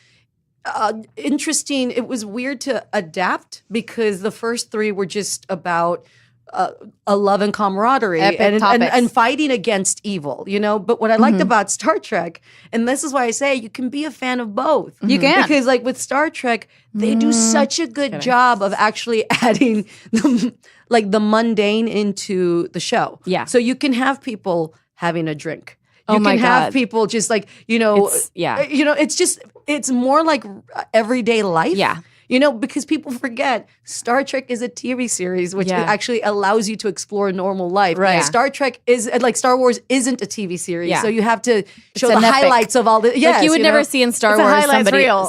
S1: interesting. It was weird to adapt because the first 3 were just about a love and camaraderie and fighting against evil, But what I liked about Star Trek, and this is why I say you can be a fan of both.
S5: You can.
S1: Because like with Star Trek, they do such a good job of actually adding the mundane into the show.
S6: Yeah.
S1: So you can have people having a drink.
S6: You
S1: can have people just like, it's more like everyday life.
S6: Yeah.
S1: Because people forget Star Trek is a TV series, which actually allows you to explore normal life.
S6: Right.
S1: Star Trek is like Star Wars isn't a TV series, so you have to show the
S5: epic.
S1: highlits of all the. Yes,
S6: like you would never see in Star Wars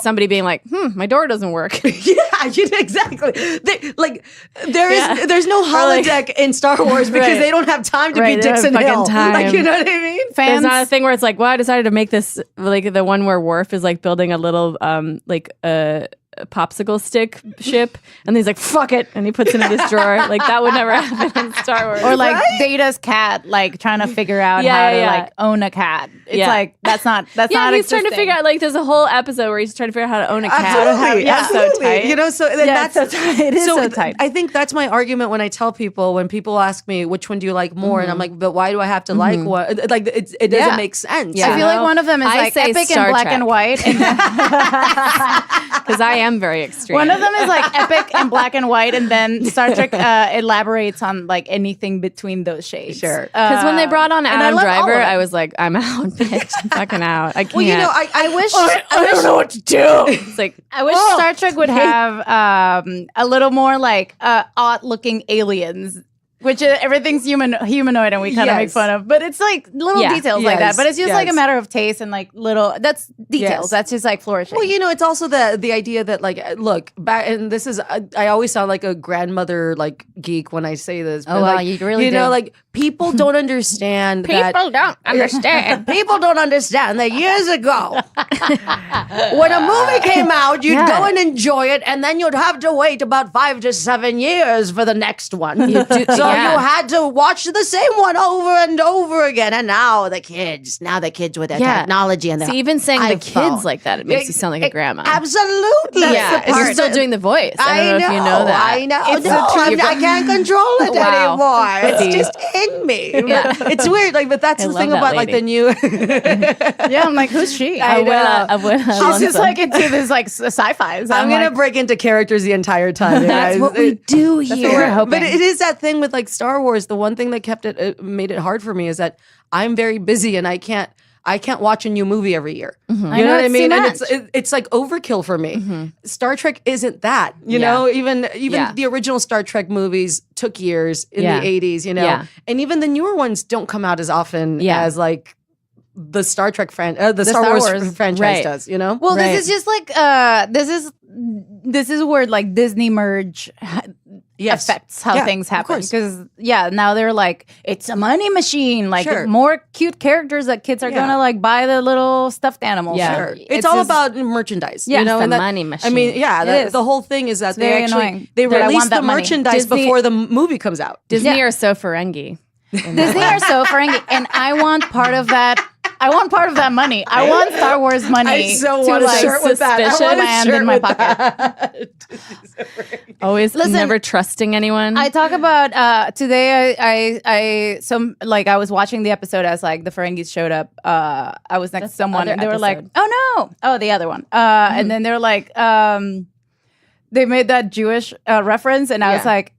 S6: somebody being like, my door doesn't work.
S1: Exactly. There's no holodeck in Star Wars because they don't have time to be Dixon Hill. Like, you know what I mean?
S6: There's not a thing where it's like, well, I decided to make this like the one where Worf is like building a little popsicle stick ship, and he's like, "Fuck it," and he puts it in his drawer. Like that would never happen in Star Wars.
S5: Or like Data's cat, like trying to figure out how to like own a cat. It's like that's not
S6: he's trying to figure out. Like there's a whole episode where he's trying to figure out how to own a cat.
S1: Absolutely.
S6: So tight.
S1: You know, so that's
S5: so tight. It is so tight.
S1: I think that's my argument when I tell people, when people ask me which one do you like more, and I'm like, but why do I have to like one? Like it doesn't make sense.
S5: I feel like one of them is like epic
S6: Star
S5: and black
S6: Trek.
S5: and white.
S6: Because I am very extreme.
S5: One of them is like epic and black and white, and then Star Trek elaborates on like anything between those shades.
S1: Sure.
S6: Because when they brought on Adam Driver,
S5: I
S6: I was like, I'm out, bitch. I'm fucking out. I can't.
S1: Well, you know, I wish
S5: I don't know what to do.
S6: It's like,
S5: I wish Star Trek would have a little more like odd-looking aliens, which everything's humanoid, and we kind of make fun of. But it's like little details like that. But it's just like a matter of taste and like little. That's details. Yes. That's just like flourishing.
S1: Well, you know, it's also the idea that like, look, back, and this is I always sound like a grandmother like geek when I say this. But,
S5: wow,
S1: like,
S5: you really do.
S1: know, like people don't understand.
S7: People don't understand.
S1: People don't understand that years ago, when a movie came out, you'd go and enjoy it, and then you'd have to wait about 5 to 7 years for the next one. So you had to watch the same one over and over again. And now the kids with their technology and their
S6: even saying
S1: iPhone.
S6: the kids like that, it makes you sound like a grandma.
S1: Absolutely.
S6: Yeah, and you're still doing the voice. I don't know if you know that.
S1: I know. I can't control it anymore. It's just in me. It's weird. Like, but that's the thing about like the new.
S5: I'm like, who's she?
S6: She's
S5: just like into this like sci-fi.
S1: I'm gonna break into characters the entire time.
S6: That's what we do here.
S1: But it is that thing with like Star Wars. The one thing that kept it made it hard for me is that I'm very busy and I can't watch a new movie every year.
S5: Mm-hmm.
S1: You know what I mean? And it's like overkill for me.
S5: Mm-hmm.
S1: Star Trek isn't that. You know, even the original Star Trek movies took years in the 80s, you know. And even the newer ones don't come out as often as like the Star Trek the Star Wars franchise does, you know?
S5: Well, this is just like this is where like Disney merge affects how things happen. Because now they're like, it's a money machine. Like more cute characters that kids are gonna like buy the little stuffed animals.
S1: Yeah, sure. It's all about merchandise. You know,
S6: the money machine.
S1: I mean, the whole thing is that they release the merchandise before the movie comes out.
S6: Disney are so Ferengi.
S5: Disney are so Ferengi, and I want part of that. I want part of that money. I want Star Wars money.
S1: I so want a shirt with that. I want
S5: land in my pocket.
S6: Always, never trusting anyone.
S5: I talk about today. I was watching the episode as like the Ferengis showed up. I was next to someone, and they were like, "Oh no, the other one." And then they're like, they made that Jewish reference, and I was like.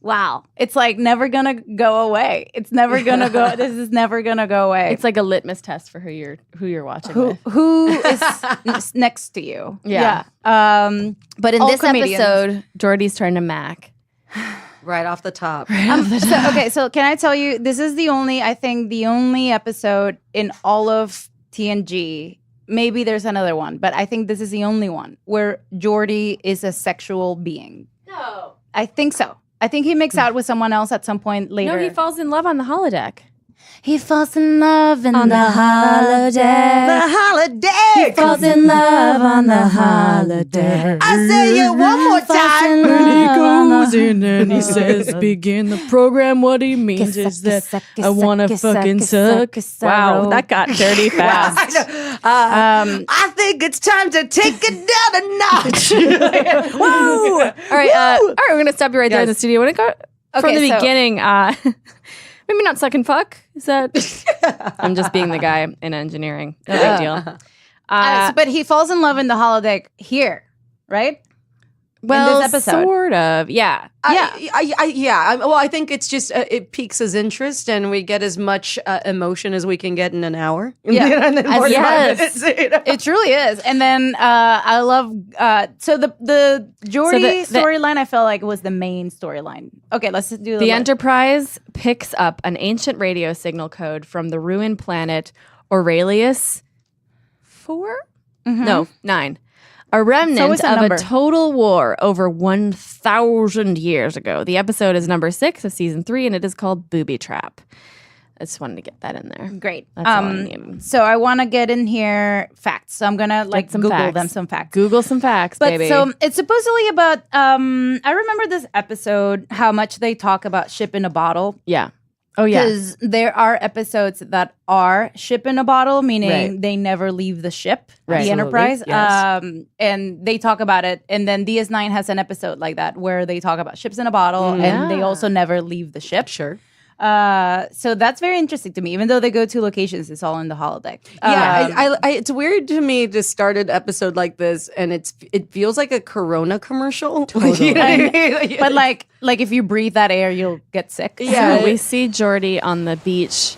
S5: Wow, it's like never gonna go away. It's never gonna go. This is never gonna go away.
S6: It's like a litmus test for who you're watching with.
S5: Who is next to you?
S6: Yeah.
S5: But in this
S6: episode, Geordi's turned to Mac.
S1: Right off the top.
S5: So can I tell you? This is the only episode in all of TNG. Maybe there's another one, but I think this is the only one where Geordi is a sexual being.
S6: No,
S5: I think so. I think he makes out with someone else at some point later.
S6: No, he falls in love on the holodeck.
S5: He falls in love on the holodeck.
S1: The holodeck.
S5: He falls in love on the holodeck.
S1: I say it one more time.
S6: When he goes in and he says, begin the program, what he means is that I want to fucking suck. Wow, that got dirty fast.
S1: I think it's time to take it down a notch.
S6: Woo! All right, we're going to stop you right there in the studio. When from the beginning, maybe not suck and fuck. Is that? I'm just being the guy in engineering. No big deal.
S5: But he falls in love in the holodeck here, right?
S6: Well,
S5: in this episode.
S6: Sort of. Yeah.
S1: I think it's just it piques his interest, and we get as much emotion as we can get in an hour.
S5: Yeah,
S1: minutes, you know?
S5: It truly is. And then I love so the Geordi storyline. I felt like was the main storyline. Okay, let's do
S6: the Enterprise picks up an ancient radio signal code from the ruined planet Aurelius 4. No, 9. A remnant of a total war over 1,000 years ago. The episode is number 6 of season 3, and it is called Booby Trap. I just wanted to get that in there.
S5: Great.
S6: That's all I need.
S5: So I want to get in here facts. So I'm gonna Google them some facts.
S6: Google some facts, baby.
S5: So it's supposedly about. I remember this episode. How much they talk about ship in a bottle.
S6: Yeah. Oh yeah.
S5: Because there are episodes that are ship in a bottle, meaning they never leave the ship, the Enterprise.
S1: Yes.
S5: And they talk about it. And then DS9 has an episode like that where they talk about ships in a bottle, and they also never leave the ship.
S1: Sure.
S5: So that's very interesting to me. Even though they go to locations, it's all in the holodeck.
S1: Yeah, it's weird to me to start an episode like this, and it feels like a Corona commercial.
S5: Totally. But like if you breathe that air, you'll get sick.
S6: Yeah, we see Geordi on the beach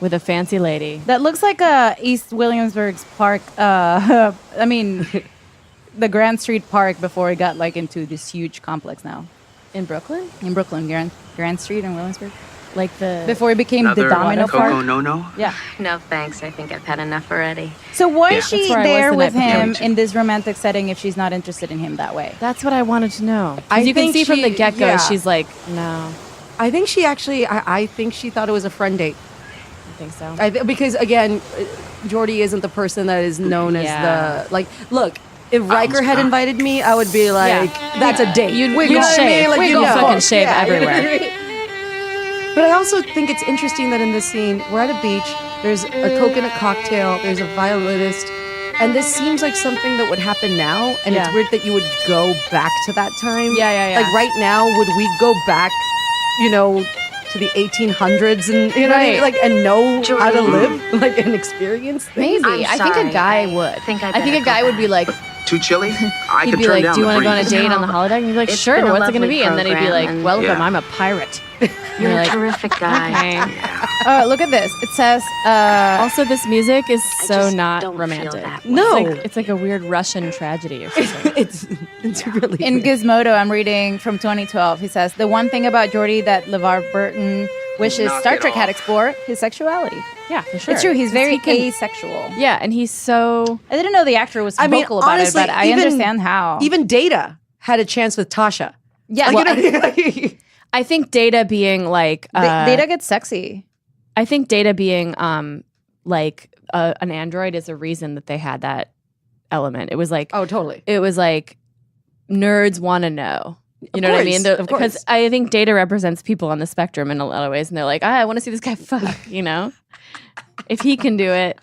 S6: with a fancy lady.
S5: That looks like East Williamsburg's park. I mean, the Grand Street Park before it got into this huge complex now.
S6: In Brooklyn?
S5: In Brooklyn, Grand Street in Williamsburg.
S6: Before
S5: it became the Domino Park.
S3: No.
S5: Yeah.
S7: No, thanks. I think I've had enough already.
S5: So why is she there with him
S3: Yeah.
S5: in this romantic setting if she's not interested in him that way?
S6: That's what I wanted to know.
S1: I
S6: You can
S1: think
S6: see from the
S1: she-
S6: get-go,
S1: yeah.
S6: she's like, no,
S1: I think she actually. I think she thought it was a friend date.
S6: I think so.
S1: Because again, Geordi isn't the person that is known as the Look, if Riker had invited me, I would be like, "That's a date."
S6: You'd
S1: know what I
S6: shave.
S1: mean?
S6: We'd fucking shave everywhere.
S1: But I also think it's interesting that in this scene, we're at a beach. There's a coconut cocktail. There's a violinist. And this seems like something that would happen now. And it's weird that you would go back to that time.
S5: Yeah.
S1: Like right now, would we go back, to the 1800s and, and know how to live, and experience things?
S6: Maybe. I think a guy would. I think a guy would be like,
S3: Too chilly? I
S6: he'd
S3: could
S6: be
S3: turn
S6: like,
S3: down
S6: do you
S3: the
S6: want to go on a
S3: breeze.
S6: date on the holodeck? And he'd be like,
S7: It's
S6: sure,
S7: been a
S6: what's it going to
S7: lovely
S6: be? And then he'd be like,
S7: program, and-
S6: welcome,
S3: Yeah.
S6: I'm a pirate.
S7: You're
S6: You're
S7: a
S6: like,
S7: terrific guy.
S6: okay.
S5: Look at this. It says,
S6: Also, this music is so
S7: just
S6: not
S7: don't feel
S6: romantic.
S7: that way.
S1: No.
S6: It's like a weird Russian tragedy or something.
S1: it's really
S5: in
S1: weird.
S5: Gizmodo, I'm reading from 2012. He says, the one thing about Geordi that LeVar Burton wishes
S3: Knock
S5: Star
S3: it
S5: Trek had
S3: off.
S5: explored, his sexuality.
S6: Yeah, for sure.
S5: It's true. He's very
S6: He can-
S5: asexual.
S6: Yeah, and he's so...
S5: I didn't know the actor was
S1: I mean,
S5: vocal about
S1: honestly,
S5: it, but I
S1: even-
S5: understand how.
S1: Even Data had a chance with Tasha.
S5: yeah,
S6: I think Data being like...
S5: Data gets sexy.
S6: I think Data being an android is a reason that they had that element. It was like...
S1: Oh, totally.
S6: It was like nerds want to know. You know what I mean?
S1: course, of
S6: Because
S1: course.
S6: I think Data represents people on the spectrum in a lot of ways, and they're like, I want to see this guy fuck. If he can do it,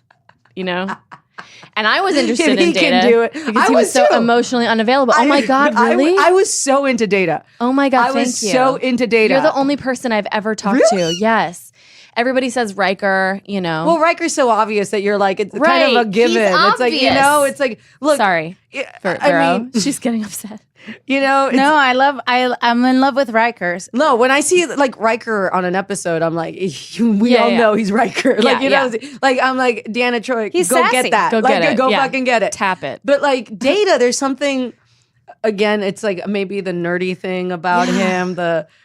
S6: And I was interested
S1: If he
S6: in Data
S1: can do it.
S6: because
S1: I
S6: he was
S1: was
S6: so
S1: too.
S6: emotionally unavailable. Oh my God, really?
S1: I was so into Data.
S6: Oh my God,
S1: I was
S6: thank you.
S1: so into Data.
S6: You're the only person I've ever talked to. Yes. Everybody says Riker,
S1: Well, Riker's so obvious that you're like, it's kind
S6: Right.
S1: of a given.
S6: He's
S1: It's like,
S6: obvious.
S1: it's like, look.
S6: Sorry for
S1: I
S6: Vero.
S1: mean,
S6: She's getting upset.
S1: it's-
S5: No, I'm in love with Rikers.
S1: No, when I see like Riker on an episode, I'm like, we
S6: Yeah,
S1: all
S6: yeah.
S1: know he's Riker. Like,
S6: Yeah,
S1: like I'm like, Deanna Troy,
S5: He's
S1: go
S5: sassy.
S1: get that.
S6: Go
S1: Like,
S6: get it.
S1: Go
S6: Yeah.
S1: fucking get it.
S6: Tap it.
S1: But like Data, there's something, again, it's like maybe the nerdy thing about him,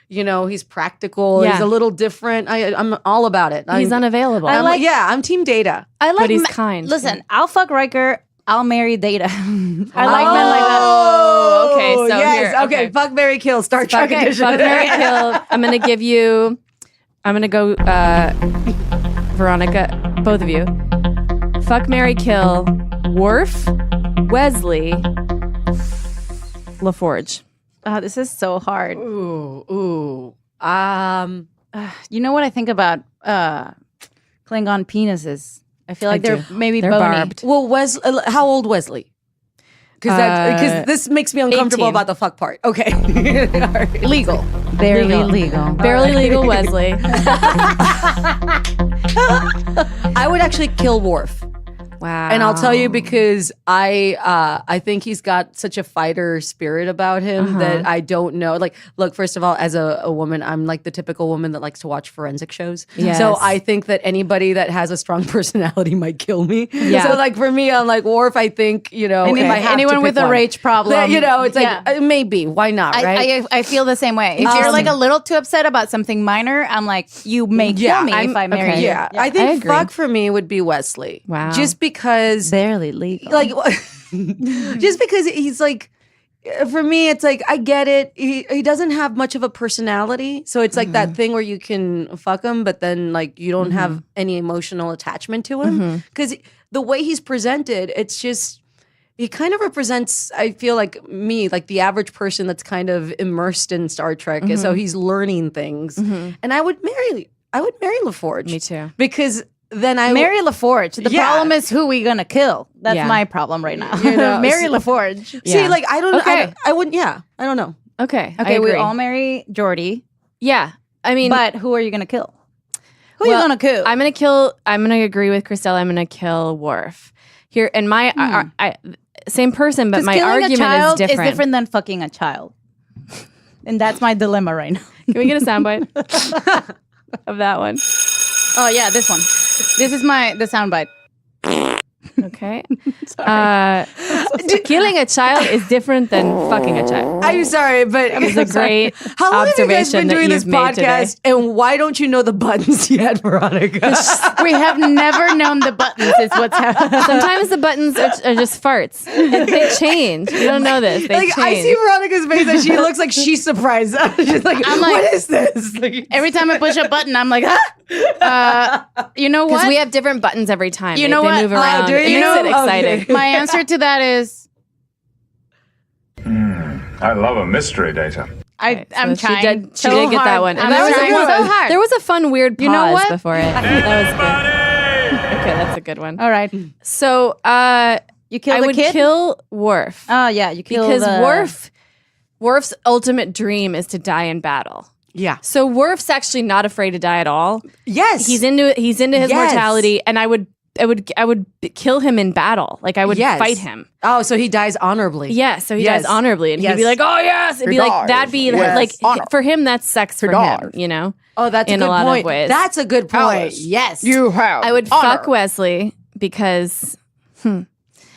S1: he's practical.
S6: Yeah.
S1: He's a little different. I'm all about it.
S6: He's unavailable.
S1: I'm Team Data.
S5: I like
S6: But he's kind.
S5: Listen, I'll fuck Riker. I'll marry Data. I like men like that.
S6: Oh, okay. So
S1: yes,
S6: here,
S1: okay. Fuck, marry, kill. Star Trek
S6: Okay,
S1: edition.
S6: fuck, marry, kill. I'm gonna go Veronica, both of you. Fuck, marry, kill. Worf, Wesley, LaForge.
S5: Oh, this is so hard.
S1: Ooh.
S5: You know what I think about Klingon penises? I feel like they're
S6: do.
S5: maybe
S6: They're
S5: bony.
S6: barbed.
S1: Well, how old Wesley? Because this makes me uncomfortable
S6: 18.
S1: about the fuck part. Okay. All right.
S5: Legal. Barely legal.
S6: Barely legal Wesley.
S1: I would actually kill Worf.
S6: Wow.
S1: And I'll tell you because I think he's got such a fighter spirit about him that I don't know. Like, look, first of all, as a woman, I'm like the typical woman that likes to watch forensic shows.
S6: Yes.
S1: So I think that anybody that has a strong personality might kill me.
S6: Yeah.
S1: So like for me, I'm like Worf. I think if I have to
S5: anyone
S1: pick
S5: with a
S1: one,
S5: rage problem.
S1: that, it's like
S5: Yeah.
S1: maybe why not, right?
S5: I feel the same way. If you're like a little too upset about something minor, I'm like, you may kill me if I marry you.
S1: Yeah, I
S6: I
S1: think
S6: agree.
S1: fuck for me would be Wesley.
S6: Wow.
S1: Just because
S5: Barely legal.
S1: like just because he's like for me, it's like, I get it. He doesn't have much of a personality. So it's like that thing where you can fuck him, but then like you don't have any emotional attachment to him. Because the way he's presented, it's just, he kind of represents, I feel like me, like the average person that's kind of immersed in Star Trek. And so he's learning things. And I would marry LaForge.
S6: Me too.
S1: Because then
S5: marry LaForge. The problem is who we gonna kill. That's my problem right now. Marry LaForge.
S1: See, like I don't. Okay. I wouldn't. Yeah, I don't know.
S6: Okay.
S5: Okay. We all marry Geordi.
S6: Yeah. I mean,
S5: but who are you gonna kill? Who are you gonna kill?
S6: I'm gonna agree with Cristela. I'm gonna kill Worf. Here, and my same person, but my argument is different.
S5: It's different than fucking a child, and that's my dilemma right now.
S6: Can we get a soundbite of that one?
S5: Oh yeah, this one. This is the soundbite.
S6: Okay. Killing a child is different than fucking a child.
S1: I'm sorry, but
S6: it's a great
S1: How long have you guys been doing this
S6: podcast?
S1: And why don't you know the buttons yet, Veronica?
S5: We have never known the buttons. Is what's happening.
S6: Sometimes the buttons are just farts. They change. You don't know this. They change.
S1: I see Veronica's face and she looks like she's surprised. She's like, what is this?
S5: Every time I push a button, I'm like, you know what?
S6: Because we have different buttons every time.
S5: You know what?
S6: They move around. It makes it exciting.
S5: My answer to that is...
S4: I love a mystery, Data.
S5: I'm trying.
S6: She did get that one. And
S5: I'm trying so hard.
S6: There was a fun, weird pause
S5: you know what?
S6: before it. That was good. Okay, that's a good one.
S5: All right.
S6: So,
S5: you kill
S6: I would kill Worf.
S5: Oh, yeah. You kill
S6: because Worf's ultimate dream is to die in battle.
S1: Yeah.
S6: So Worf's actually not afraid to die at all.
S1: Yes.
S6: He's into his mortality, and I would kill him in battle. Like I would fight him.
S1: Oh, so he dies honorably.
S6: Yeah, so he dies honorably, and he'd be like, "Oh yes," it'd be like that'd be like for him that's sex for him, you know.
S1: Oh, that's
S6: in
S1: a good
S6: a lot
S1: point.
S6: of ways.
S1: That's a good point. Yes,
S5: you have.
S6: I would fuck Wesley because.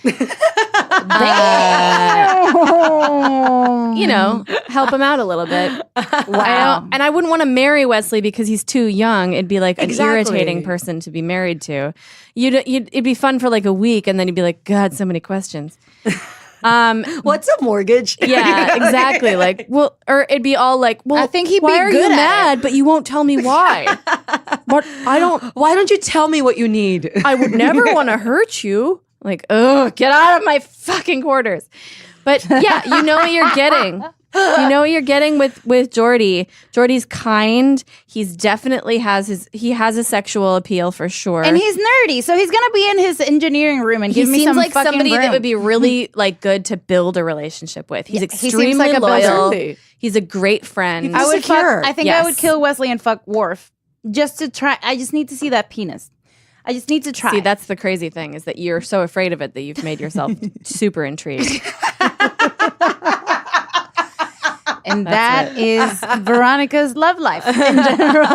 S6: You know, help him out a little bit.
S5: Wow.
S6: And I wouldn't want to marry Wesley because he's too young. It'd be like an irritating person to be married to. It'd be fun for like a week, and then you'd be like, God, so many questions.
S1: What's a mortgage?
S6: Yeah, exactly. Like, well, or it'd be all like, well,
S5: I think he'd
S6: why
S5: be
S6: are
S5: good
S6: you
S5: at
S6: mad?
S5: it.
S6: But you won't tell me why. But
S1: Why don't you tell me what you need?
S6: I would never want to hurt you. Like, oh, get out of my fucking quarters. But yeah, you know what you're getting. You know what you're getting with Geordi. Geordi's kind. He's definitely has a sexual appeal for sure.
S5: And he's nerdy, so he's gonna be in his engineering room and give me some
S6: like
S5: fucking
S6: somebody
S5: room.
S6: that would be really like good to build a relationship with. He's
S5: he seems
S6: extremely
S5: like a
S6: loyal.
S5: builder.
S6: He's a great friend.
S5: I would
S1: secure.
S5: I think I would kill Wesley and fuck Worf just to try. I just need to see that penis. I just need to try.
S6: See, that's the crazy thing is that you're so afraid of it that you've made yourself super intrigued.
S5: And that is Veronica's love life in general.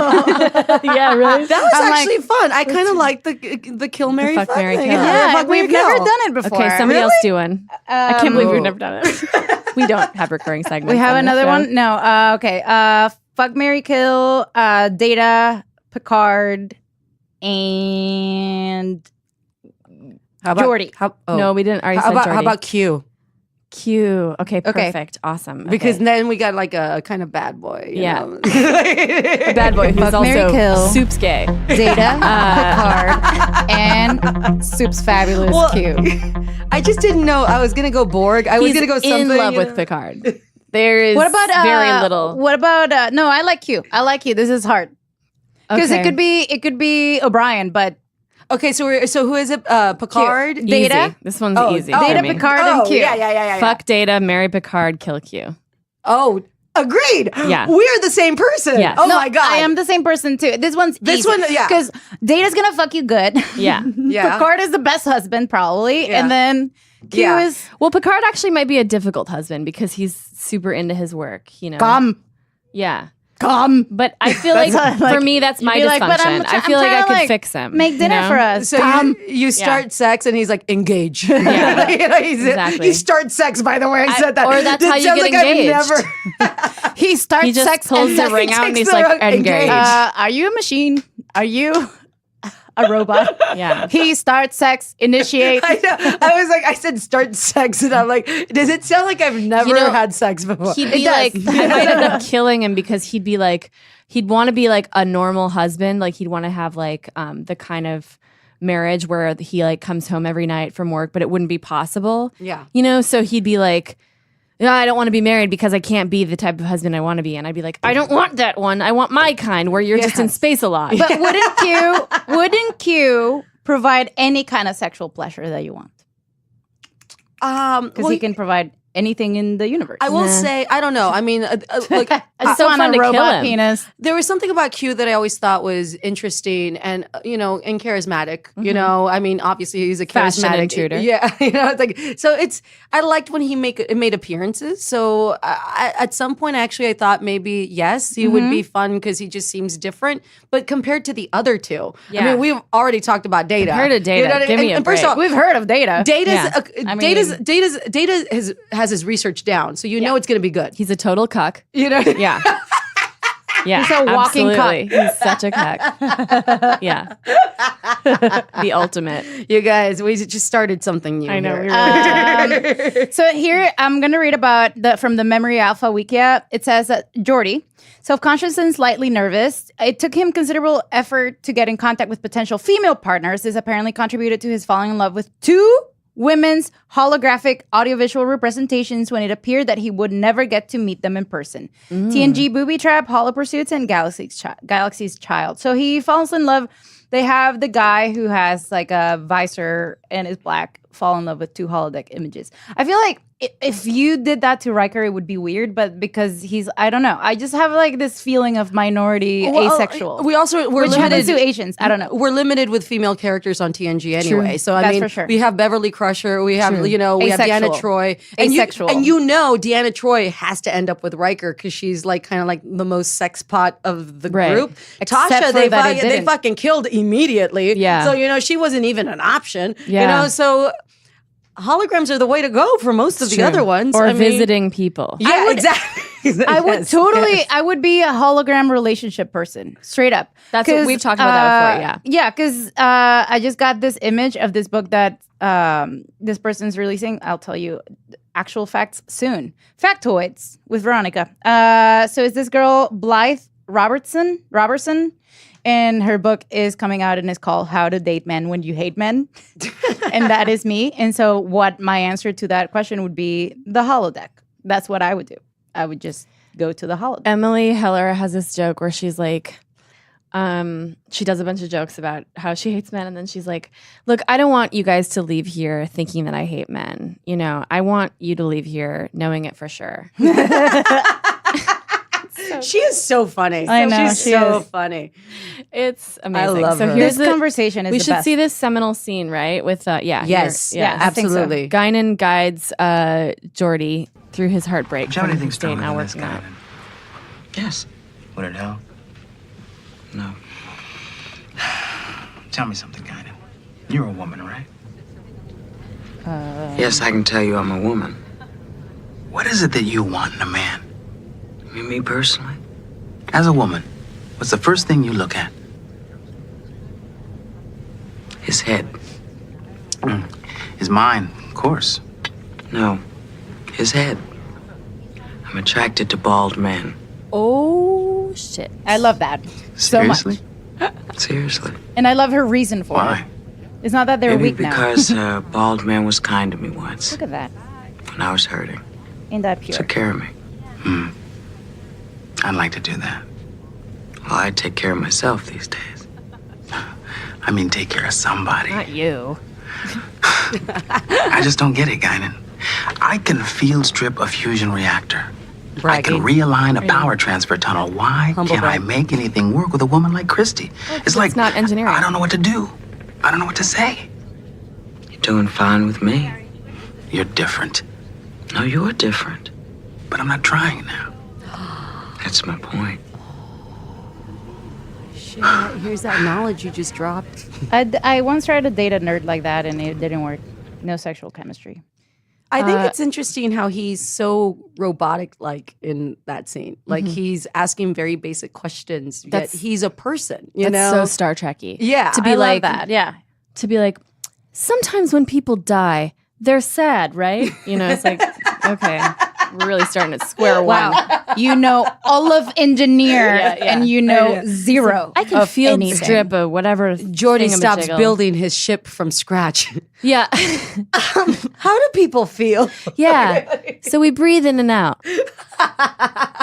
S6: Yeah, right.
S1: That was actually fun. I kind of like the kill, marry,
S6: fuck,
S1: fuck
S6: marry,
S1: thing.
S6: kill.
S5: Yeah,
S1: fuck, marry,
S5: we've never
S1: kill.
S5: done it before.
S6: Okay, somebody else do one. I can't believe we've never done it. We don't have recurring segments.
S5: We have
S6: on this
S5: another
S6: show.
S5: one? No. Okay. Fuck, marry, kill, Data, Picard, and
S1: How about
S5: Geordi.
S6: No, we didn't. Already
S1: How
S6: said
S1: about,
S6: Geordi.
S1: how about Q?
S6: Q? Okay, perfect. Awesome.
S1: Because
S6: Okay.
S1: then we got like a kind of bad boy. You know?
S6: A bad boy who's
S5: Fuck, marry,
S6: also
S5: kill.
S6: Soup's gay.
S5: Data, Picard, and Soup's fabulous Q.
S1: I just didn't know. I was gonna go Borg. I was gonna go something.
S6: in love with Picard. There is
S5: What about
S6: very little.
S5: What about no? I like Q. I like Q. This is hard because
S6: Okay.
S5: it could be O'Brien, but
S1: Okay, so who is it? Picard,
S6: Easy.
S5: Data?
S6: This one's easy.
S5: Data,
S6: for me.
S5: Picard, and Q.
S1: Yeah.
S6: Fuck Data, marry Picard, kill Q.
S1: Oh, agreed.
S6: Yeah.
S1: We're the same person.
S6: Yes.
S1: Oh
S5: No,
S1: my god.
S5: I am the same person too. This one,
S1: yeah.
S5: because Data's gonna fuck you good.
S6: Yeah.
S1: Yeah.
S5: Picard is the best husband probably,
S1: Yeah.
S5: and then Q
S1: Yeah.
S5: is
S6: Well, Picard actually might be a difficult husband because he's super into his work, you know.
S5: come.
S6: But I feel like, for me, that's my
S5: you'd be like, but
S6: dysfunction. I feel like I could fix him.
S5: Make dinner
S6: you know?
S5: for us.
S1: So you start sex and he's like engage.
S6: Yeah.
S1: You know,
S6: Exactly.
S1: You start sex. By the way, I said that.
S6: or that's
S1: That
S6: how you
S1: sounds
S6: get
S1: like I've
S6: engaged.
S5: He starts
S6: He just
S5: sex
S6: pulls
S5: and
S6: the
S5: then
S6: ring
S5: he
S6: out and
S5: takes
S6: he's like,
S1: the
S6: engage.
S1: engage.
S5: Are you a machine? Are you a robot.
S6: Yeah.
S5: He starts sex, initiates.
S1: I know. I was like, I said start sex, and I'm like, does it sound like I've never had sex before?
S6: He'd be like, I might end up killing him because he'd be like, he'd want to be like a normal husband. Like he'd want to have like the kind of marriage where he like comes home every night from work, but it wouldn't be possible.
S1: Yeah.
S6: You know, so he'd be like, yeah, I don't want to be married because I can't be the type of husband I want to be. And I'd be like, I don't want that one. I want my kind where you're just in space a lot.
S5: But wouldn't you provide any kind of sexual pleasure that you want? Because he can provide anything in the universe.
S1: I will say, I don't know. I mean, like,
S5: I so want a robot penis.
S1: There was something about Q that I always thought was interesting and, you know, and charismatic. You know, I mean, obviously he's a charismatic
S6: intruder.
S1: Yeah, you know, it's like, so I liked when he made appearances. So at some point, actually, I thought maybe, yes, he would be fun because he just seems different. But compared to the other two, I mean, we've already talked about Data.
S6: Compared to Data,
S1: you know,
S6: give me a break.
S1: First of all,
S5: We've heard of Data.
S1: Data has his research down, so you know it's going to be good.
S6: He's a total cuck.
S1: You know,
S6: Yeah. Yeah.
S5: He's a walking
S6: absolutely. He's such a cuck. Yeah. The ultimate.
S1: You guys, we just started something new.
S6: I know.
S1: Here.
S5: So here I'm going to read about from the Memory Alpha Wikia. It says that Jordy, self-conscious and slightly nervous, it took him considerable effort to get in contact with potential female partners. This apparently contributed to his falling in love with two women's holographic audiovisual representations when it appeared that he would never get to meet them in person. TNG Booby Trap, Hollow Pursuits, and Galaxy's Child. So he falls in love. They have the guy who has like a visor and is black fall in love with two holodeck images. I feel like if you did that to Riker, it would be weird, but because I don't know. I just have like this feeling of minority asexual.
S1: We're
S5: which
S1: limited
S5: happens to Asians. I don't know.
S1: We're limited with female characters on TNG anyway.
S5: True.
S1: So I
S5: That's
S1: mean,
S5: for sure.
S1: we have Beverly Crusher, we have we have
S5: Asexual.
S1: Deanna Troi,
S5: Asexual.
S1: and you know Deanna Troi has to end up with Riker because she's like kind of like the most sex pot of the group.
S5: Except
S1: Tasha,
S5: for
S1: they
S5: that it
S1: they
S5: didn't.
S1: fucking killed immediately.
S6: Yeah.
S1: So you know she wasn't even an option.
S6: Yeah.
S1: You know so. Holograms are the way to go for most of the other ones.
S6: Or
S1: I mean,
S6: visiting people.
S1: Yeah, exactly.
S5: I would
S1: Yes,
S5: totally,
S1: yes.
S5: I would be a hologram relationship person, straight up.
S6: That's what we've talked about that before, yeah.
S5: Yeah, because I just got this image of this book that this person's releasing. I'll tell you actual facts soon. Factoids with Veronica. So it's this girl, Blythe Robertson, and her book is coming out and it's called How to Date Men When You Hate Men. And that is me. And so what my answer to that question would be the holodeck. That's what I would do. I would just go to the holodeck.
S6: Emily Heller has this joke where she's like, she does a bunch of jokes about how she hates men. And then she's like, look, I don't want you guys to leave here thinking that I hate men. You know, I want you to leave here knowing it for sure.
S1: She is so funny.
S5: I know,
S1: She's
S5: she
S1: so
S5: is.
S1: funny.
S6: It's amazing.
S1: I love her.
S5: This conversation is
S6: we
S5: the
S6: should
S5: best.
S6: see this seminal scene, right? With
S1: Yes,
S6: yeah,
S5: I think so.
S1: absolutely.
S6: Guinan guides Geordi through his heartbreak.
S8: Do you have
S6: from
S8: anything
S6: staying
S8: stronger
S6: out
S8: than this,
S6: working out.
S8: Guinan? Yes. Would it help? No. Tell me something, Guinan. You're a woman, right?
S9: Yes, I can tell you I'm a woman.
S8: What is it that you want in a man?
S9: You mean me personally?
S8: As a woman, what's the first thing you look at?
S9: His head.
S8: Is mine, of course.
S9: No, his head. I'm attracted to bald men.
S6: Oh shit!
S5: I love that so much.
S8: Seriously?
S9: Seriously.
S5: And I love her reason for
S8: Why?
S5: it. It's not that they're
S9: Maybe
S5: weak now.
S9: because a bald man was kind to me once
S5: Look at that.
S9: when I was hurting.
S5: Ain't that pure?
S9: Took care of me.
S8: I'd like to do that.
S9: Well, I take care of myself these days.
S8: I mean, take care of somebody.
S6: Not you.
S8: I just don't get it, Guinan. I can field strip a fusion reactor. I can realign a power transfer tunnel. Why can't I make anything work with a woman like Christy? It's like
S6: not engineering.
S8: I don't know what to do. I don't know what to say.
S9: You're doing fine with me.
S8: You're different,
S9: No, you're different.
S8: but I'm not trying now.
S9: That's my point.
S1: Shit, here's that knowledge you just dropped.
S5: I once tried to date a nerd like that and it didn't work. No sexual chemistry.
S1: I think it's interesting how he's so robotic-like in that scene. Like he's asking very basic questions. Yet he's a person. You know,
S6: so Star Trek-y.
S1: Yeah,
S6: to be
S5: I
S6: like
S5: love that. Yeah,
S6: to be like, sometimes when people die, they're sad, right? You know, it's like, okay, we're really starting at square one.
S5: wow. You know all of engineer, and you know zero.
S6: I can field strip or whatever.
S1: Geordi stops building his ship from scratch.
S6: Yeah.
S1: How do people feel?
S6: Yeah. So we breathe in and out.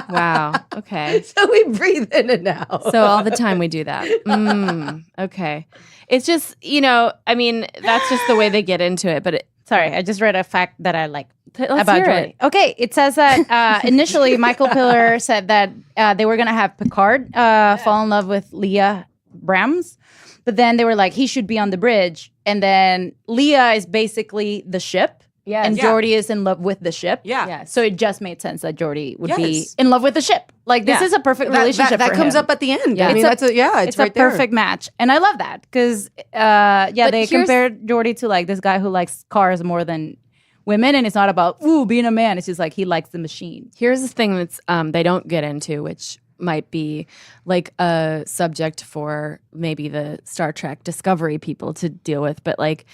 S6: Wow. Okay.
S1: So we breathe in and out.
S6: So all the time we do that. Okay. It's just, you know, I mean, that's just the way they get into it. But
S5: Sorry, I just read a fact that I like
S6: let's
S5: about
S6: hear
S5: Geordi.
S6: it.
S5: Okay, it says that initially Michael Piller said that they were going to have Picard fall in love with Leah Brahms, but then they were like, he should be on the bridge. And then Leah is basically the ship.
S6: Yes.
S5: And Geordi is in love with the ship.
S1: Yeah.
S6: Yes.
S5: So it just made sense that Geordi would be in love with the ship. Like, this is a perfect relationship
S1: that
S5: for
S1: comes
S5: him.
S1: up at the end.
S6: Yeah.
S1: I mean,
S5: it's
S1: it's right
S5: a perfect match. And I love that because, they compared Geordi to like this guy who likes cars more than women. And it's not about, being a man. It's just like he likes the machine.
S6: Here's the thing that's they don't get into, which might be like a subject for maybe the Star Trek Discovery people to deal with, but like,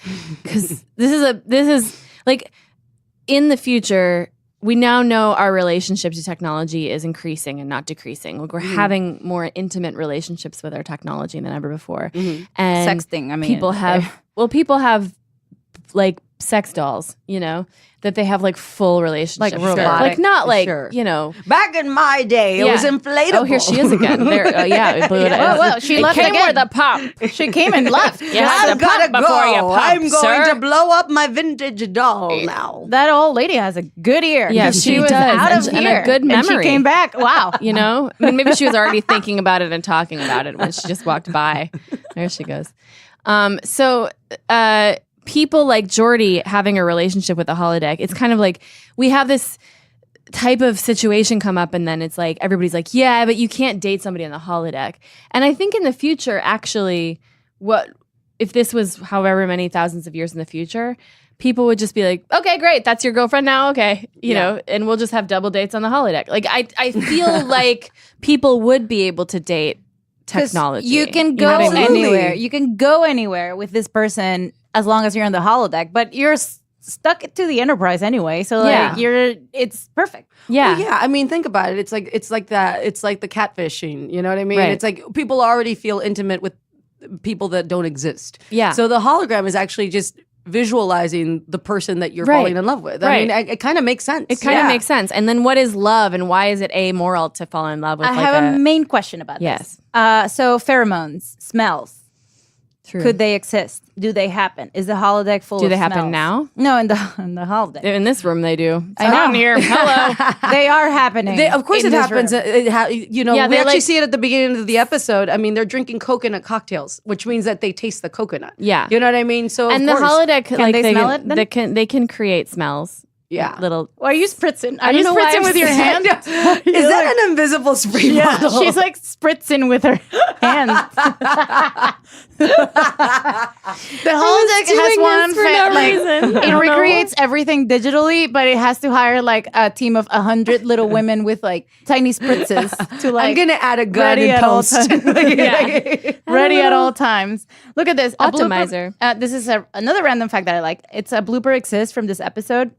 S6: because this is like, in the future, we now know our relationship to technology is increasing and not decreasing. Like we're having more intimate relationships with our technology than ever before. And
S5: Sexting, I mean.
S6: people have like sex dolls, you know, that they have like full relationships.
S5: Like robotic.
S6: Like not like,
S1: Sure.
S6: you know.
S1: Back in my day, it was inflatable.
S6: Oh, here she is again. There, it blew it out.
S5: Well, she left
S6: came
S5: again.
S6: with a pop.
S5: She came and left.
S6: You have
S1: I've
S6: to pop
S1: gotta
S6: before you
S1: go.
S6: pop,
S1: I'm going
S6: sir.
S1: to blow up my vintage doll now.
S5: That old lady has a good ear.
S6: Yeah,
S5: She
S6: she
S5: was
S6: does,
S5: out of
S6: and a
S5: here.
S6: good
S5: And
S6: memory.
S5: she came back. Wow.
S6: You know, I mean, maybe she was already thinking about it and talking about it when she just walked by. There she goes. People like Geordi having a relationship with the holodeck, it's kind of like we have this type of situation come up and then it's like everybody's like, yeah, but you can't date somebody on the holodeck. And I think in the future, actually, what if this was however many thousands of years in the future, people would just be like, okay, great, that's your girlfriend now, okay, you know, and we'll just have double dates on the holodeck. Like I feel like people would be able to date technology.
S5: You can go anywhere. You can go anywhere with this person as long as you're on the holodeck, but you're stuck to the Enterprise anyway. So like it's perfect.
S6: Yeah.
S1: Well, yeah. I mean, think about it. It's like that. It's like the catfishing. You know what I mean?
S6: Right.
S1: It's like people already feel intimate with people that don't exist.
S6: Yeah.
S1: So the hologram is actually just visualizing the person that you're falling in love with. I mean, it kind of makes sense.
S6: It kind of makes sense. And then what is love and why is it amoral to fall in love with?
S5: I have a main question about this. So pheromones, smells.
S6: True.
S5: Could they exist? Do they happen? Is the holodeck full of
S6: Do they
S5: smells?
S6: happen now?
S5: No, in the holodeck.
S6: In this room, they do. It's
S5: I know.
S6: down here. Hello.
S5: They are happening.
S1: Of course it happens. You know,
S6: Yeah,
S1: we
S6: they
S1: actually
S6: like-
S1: see it at the beginning of the episode. I mean, they're drinking coconut cocktails, which means that they taste the coconut.
S6: Yeah.
S1: You know what I mean? So
S6: And
S1: of
S6: the
S1: course,
S6: holodeck,
S5: Can
S6: like
S5: they smell it then?
S6: they can create smells.
S1: Yeah.
S6: Little.
S5: Are you spritzing? Are
S6: I
S5: you
S6: don't know why
S5: spritzing
S6: I'm
S5: with your hand?
S1: Is that an invisible spray bottle?
S5: She's like spritzing with her hands. The holodeck has one
S6: for no reason. I
S5: It
S6: don't know.
S5: recreates everything digitally, but it has to hire like a team of 100 little women with like tiny spritzes to like.
S1: I'm gonna add a gun
S5: ready
S1: and
S5: at all
S1: post.
S5: times. Ready at all times. Look at this. A
S6: Optimizer.
S5: blooper- this is another random fact that I like. It's a blooper exists from this episode.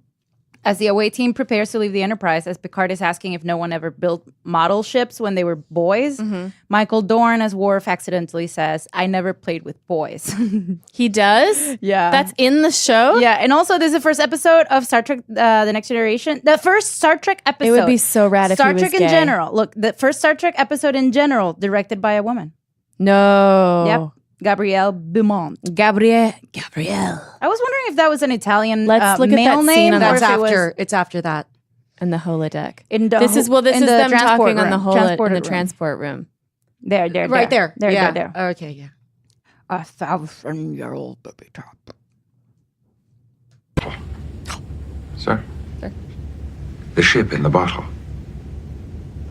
S5: As the away team prepares to leave the Enterprise, as Picard is asking if no one ever built model ships when they were boys, Michael Dorn as Worf accidentally says, I never played with boys.
S6: He does?
S5: Yeah.
S6: That's in the show?
S5: Yeah, and also this is the first episode of Star Trek The Next Generation. The first Star Trek episode.
S6: It would be so rad if he
S5: Star
S6: was
S5: Trek in
S6: gay.
S5: general. Look, the first Star Trek episode in general directed by a woman.
S6: No.
S5: Yep. Gabrielle Beaumont.
S6: Gabrielle.
S5: I was wondering if that was an Italian
S6: Let's look at
S5: male
S6: that
S5: name.
S6: scene on
S5: or
S1: That's
S5: if it was
S1: after. It's after that.
S6: And the holodeck.
S5: in the
S6: This is
S5: in
S6: them
S5: the
S6: talking
S5: transport
S6: on the
S5: room.
S6: in
S5: Transported
S6: the
S5: room.
S6: transport room.
S5: There.
S1: Right there.
S5: There.
S1: Yeah.
S5: There.
S1: Okay. Yeah.
S5: 1,000-year-old baby top.
S4: Sir? The ship in the bottle.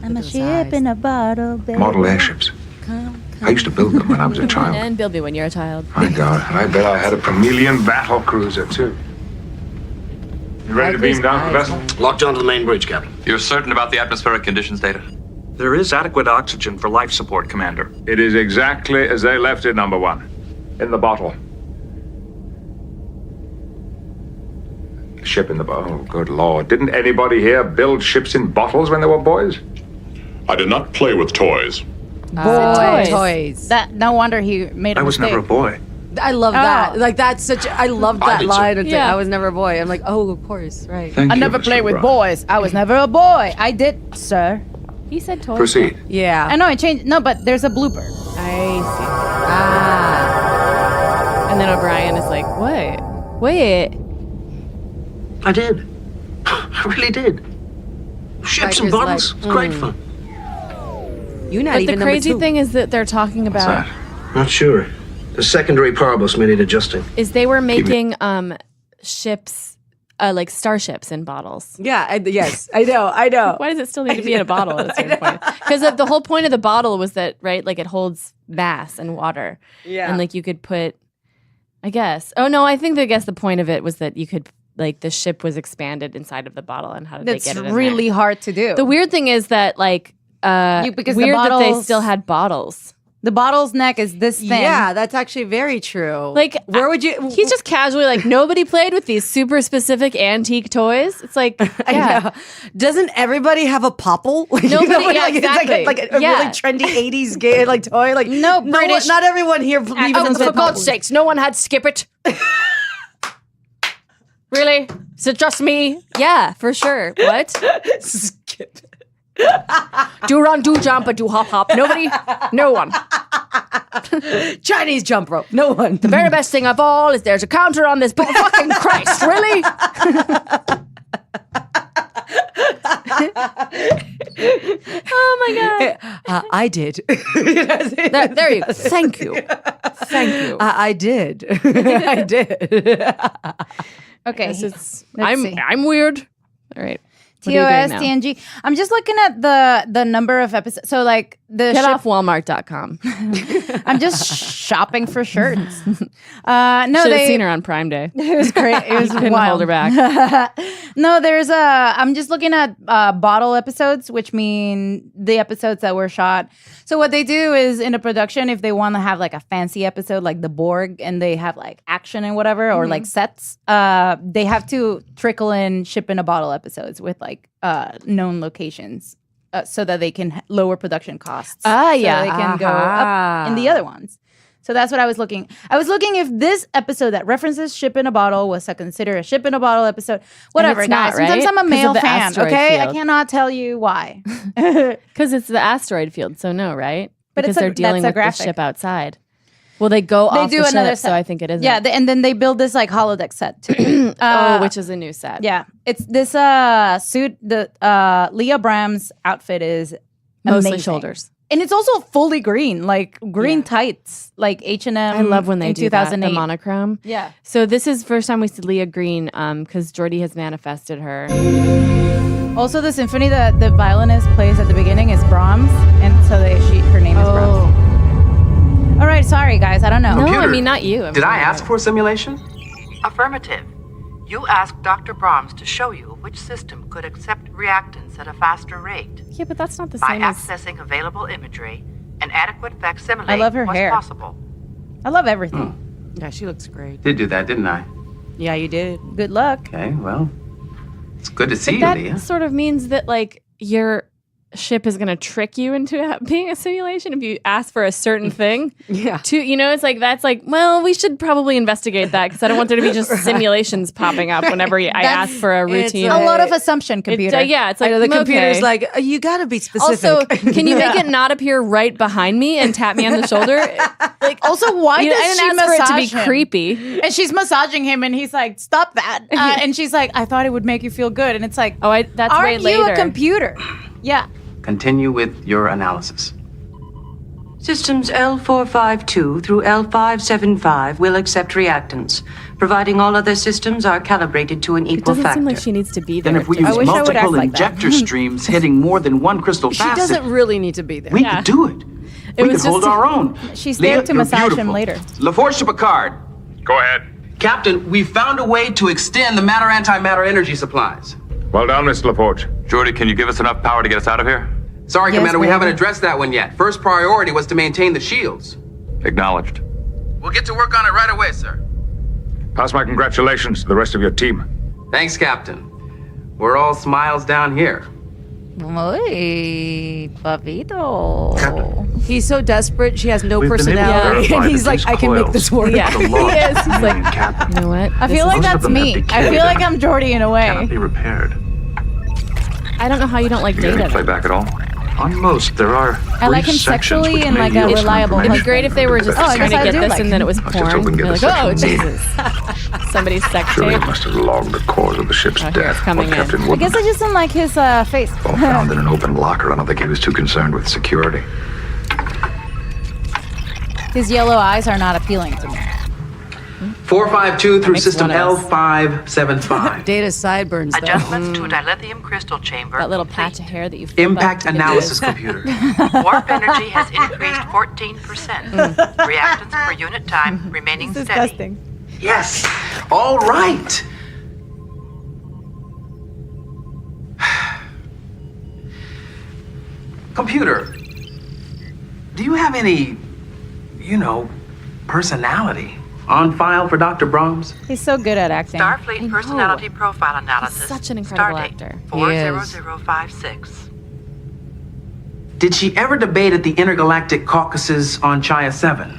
S5: I'm a ship in a bottle, baby.
S4: Model airships. I used to build them when I was a child.
S6: And Bilby when you're a child.
S4: My God, and I bet I had a Chameleon battle cruiser, too. You ready to beam down, Professor?
S10: Locked onto the main bridge, Captain.
S3: You're certain about the atmospheric conditions data?
S11: There is adequate oxygen for life support, Commander.
S4: It is exactly as they left it, number one. In the bottle. Ship in the bottle. Oh, good Lord. Didn't anybody here build ships in bottles when they were boys?
S12: I did not play with toys.
S5: Toys. That no wonder he made a
S11: I was
S5: mistake.
S11: never a boy.
S1: I love that. Like, that's such. I love that line.
S6: Yeah.
S1: I was never a boy. I'm like, oh, of course, right.
S5: I never played with boys. I was never a boy. I did, sir.
S6: He said toys.
S4: Proceed.
S1: Yeah.
S5: I know it changed. No, but there's a blooper.
S6: I see. And then O'Brien is like, what? Wait.
S10: I did. I really did. Ships and bottles. It's great fun.
S1: You're not
S6: But
S1: even
S6: the crazy thing is that they're talking about
S10: Not sure. The secondary power bus may need adjusting.
S6: is they were making ships, like starships in bottles.
S1: Yeah. Yes. I know.
S6: Why does it still need to be in a bottle at a certain point? Because the whole point of the bottle was that, right, like it holds mass and water.
S1: Yeah.
S6: And like you could put, I guess. Oh, no, I think the point of it was that you could, like the ship was expanded inside of the bottle and how did they get it in
S5: really
S6: there?
S5: hard to do.
S6: The weird thing is that like,
S5: because
S6: weird
S5: the
S6: that they
S5: bottles-
S6: still had bottles.
S5: The bottle's neck is this thin.
S1: Yeah, that's actually very true.
S6: Like,
S1: where would you?
S6: He's just casually like, nobody played with these super specific antique toys. It's like,
S1: I know. Doesn't everybody have a popple? Like,
S6: Nobody- yeah,
S1: like,
S6: exactly.
S1: It's like a really trendy 80s gay like toy. Like
S5: No British-
S1: not everyone here believes in
S6: for God's sakes, no one had Skip It. Really? Is it just me? Yeah, for sure. What?
S1: Skip.
S6: Do run, do jump, and do hop hop. Nobody? No one.
S1: Chinese jump rope. No one.
S6: The very best thing of all is there's a counter on this book. Fucking Christ, really? Oh my God.
S1: I did.
S6: There you go. Thank you. Thank you.
S1: I did. I did.
S5: Okay.
S6: I'm weird. All right. What are you doing
S5: TOS,
S6: now?
S5: TNG. I'm just looking at the number of episodes. So like the
S6: Get
S5: ship-
S6: off Walmart.com.
S5: I'm just shopping for shirts. No,
S6: Should have
S5: they
S6: seen her on Prime Day.
S5: It was great. It was
S6: Couldn't
S5: wild.
S6: hold her back.
S5: No, I'm just looking at bottle episodes, which mean the episodes that were shot. So what they do is in a production, if they want to have like a fancy episode like the Borg and they have like action and whatever, or like sets, they have to trickle in ship in a bottle episodes with like known locations. So that they can lower production costs.
S6: Ah,
S5: So
S6: yeah.
S5: they can go up in the other ones. So that's what I was looking. I was looking if this epised that references ship in a bottle was considered a ship in a bottle episode. Whatever,
S6: it's
S5: guys.
S6: not, right?
S5: Sometimes I'm a
S6: 'Cause of
S5: male
S6: the
S5: fan,
S6: asteroid
S5: okay? I
S6: field.
S5: cannot tell you why.
S6: Because it's the asteroid field, so no, right?
S5: But
S6: because
S5: it's
S6: they're dealing
S5: that's a
S6: with
S5: graphic.
S6: the ship outside. Well, they go
S5: They
S6: off
S5: do
S6: the
S5: another
S6: ship,
S5: set.
S6: so I think it is.
S5: Yeah, and then they build this like holodeck set too.
S6: Which is a new set.
S5: Yeah, it's this suit. The Leah Bram's outfit is
S6: Mostly
S5: amazing.
S6: shoulders.
S5: And it's also fully green, like green tights, like H&M.
S6: I love when they
S5: in
S6: do that,
S5: 2008.
S6: the monochrome.
S5: Yeah.
S6: So this is first time we see Leah Green because Jordy has manifested her.
S5: Also, the symphony that the violinist plays at the beginning is Brahms, and so her name is Brahms. All right, sorry guys, I don't know.
S6: No,
S8: Computer,
S6: I mean not you.
S8: Did I ask for a simulation?
S13: Affirmative. You asked Dr. Brahms to show you which system could accept reactants at a faster rate.
S6: Yeah, but that's not the
S13: By
S6: same as...
S13: accessing available imagery, an adequate facsimile
S5: I love her
S13: was
S5: hair.
S13: possible.
S5: I love everything.
S1: Yeah, she looks great.
S8: Did do that, didn't I?
S1: Yeah, you did.
S5: Good luck.
S8: Okay, well, it's good to see you,
S6: That
S8: Leah.
S6: sort of means that like your ship is going to trick you into being a simulation if you ask for a certain thing.
S1: Yeah.
S6: It's like, that's like, well, we should probably investigate that because I don't want there to be just simulations popping up whenever I ask for a routine.
S5: A lot of assumption, computer.
S6: It's like,
S1: I know, the computer's
S6: okay.
S1: like, you got to be specific.
S6: Also, can you make it not appear right behind me and tap me on the shoulder?
S5: Like, also, why
S6: I
S5: does she
S6: didn't ask for it to
S5: massage
S6: be
S5: him?
S6: creepy.
S5: And she's massaging him, and he's like, "Stop that!" And she's like, "I thought it would make you feel good." And it's like,
S6: Oh, that's way
S5: aren't
S6: later.
S5: you a computer? Yeah.
S8: Continue with your analysis.
S13: Systems L452 through L575 will accept reactants, providing all other systems are calibrated to an
S6: It
S13: equal
S6: doesn't
S13: factor.
S6: seem like she needs to be there.
S8: Then if we
S6: to-
S8: use
S5: wish I would act
S8: multiple
S5: like that.
S8: injector streams hitting more than one crystal
S1: she
S8: facet,
S1: doesn't really need to be there.
S8: we could do it. We
S6: was
S8: could hold
S6: just-
S8: our own.
S5: She's
S8: Leah,
S5: there to
S8: you're
S5: massage him
S8: beautiful.
S5: later.
S8: LaForce Picard.
S12: Go ahead.
S8: Captain, we found a way to extend the matter-antimatter energy supplies.
S4: Well done, Mr. LaForge.
S3: Geordi, can you give us enough power to get us out of here?
S8: Sorry, Commander, we haven't addressed that one yet. First priority was to maintain the shields.
S3: Acknowledged.
S8: We'll get to work on it right away, sir.
S4: Pass my congratulations to the rest of your team.
S8: Thanks, Captain. We're all smiles down here.
S5: Muy papito.
S1: He's so desperate. She has no
S11: We've been able to
S1: personality,
S11: verify
S1: and he's
S11: that
S1: like,
S11: these
S1: "I can make this work."
S6: Yeah,
S11: The
S6: he
S11: law
S6: is. He's like,
S11: Captain
S6: you know what?
S5: I feel like that's
S11: them have
S5: me. I
S11: decayed
S5: feel like
S11: and
S5: I'm Geordi in a way.
S11: cannot be repaired.
S6: I don't know how you don't like
S3: You got
S6: Data.
S3: any playback at all?
S11: On most, there are
S5: I like him
S11: brief sections
S5: sexually
S11: which
S5: and
S11: may
S5: like a
S11: yield some
S5: reliable.
S6: It'd be
S11: information.
S6: great if they were just
S5: Oh, I
S6: trying to
S5: guess I
S6: get
S5: do
S6: this
S5: like
S6: and then it was
S12: I was
S6: porn.
S12: just hoping to
S6: They're
S12: get
S6: like,
S12: the
S6: oh,
S12: section
S6: Jesus. Somebody's sex
S12: Surely
S6: tape.
S12: he must have logged the cause of the ship's
S6: Here's
S12: death.
S6: coming
S12: What Captain
S5: I
S12: Woodman
S5: guess I just don't like his face.
S12: all found in an open locker. I don't think he was too concerned with security.
S5: His yellow eyes are not appealing to me.
S8: 452 through
S6: makes
S8: system
S6: one of us.
S8: L575.
S1: Data's sideburns, though.
S13: Adjustments to dilithium crystal chamber.
S6: That little
S13: complete.
S6: patch of hair that you flip
S8: Impact
S6: up.
S8: analysis computer.
S13: Warp energy has increased 14%. Reactants per unit time remaining steady.
S5: Disgusting.
S8: Yes. All right. Computer, do you have any, personality on file for Dr. Brahms?
S5: He's so good at acting.
S13: Starfleet personality profile analysis.
S6: such an incredible
S13: Stardate
S6: actor.
S13: 40056.
S8: Did she ever debate at the intergalactic caucuses on Chaya 7?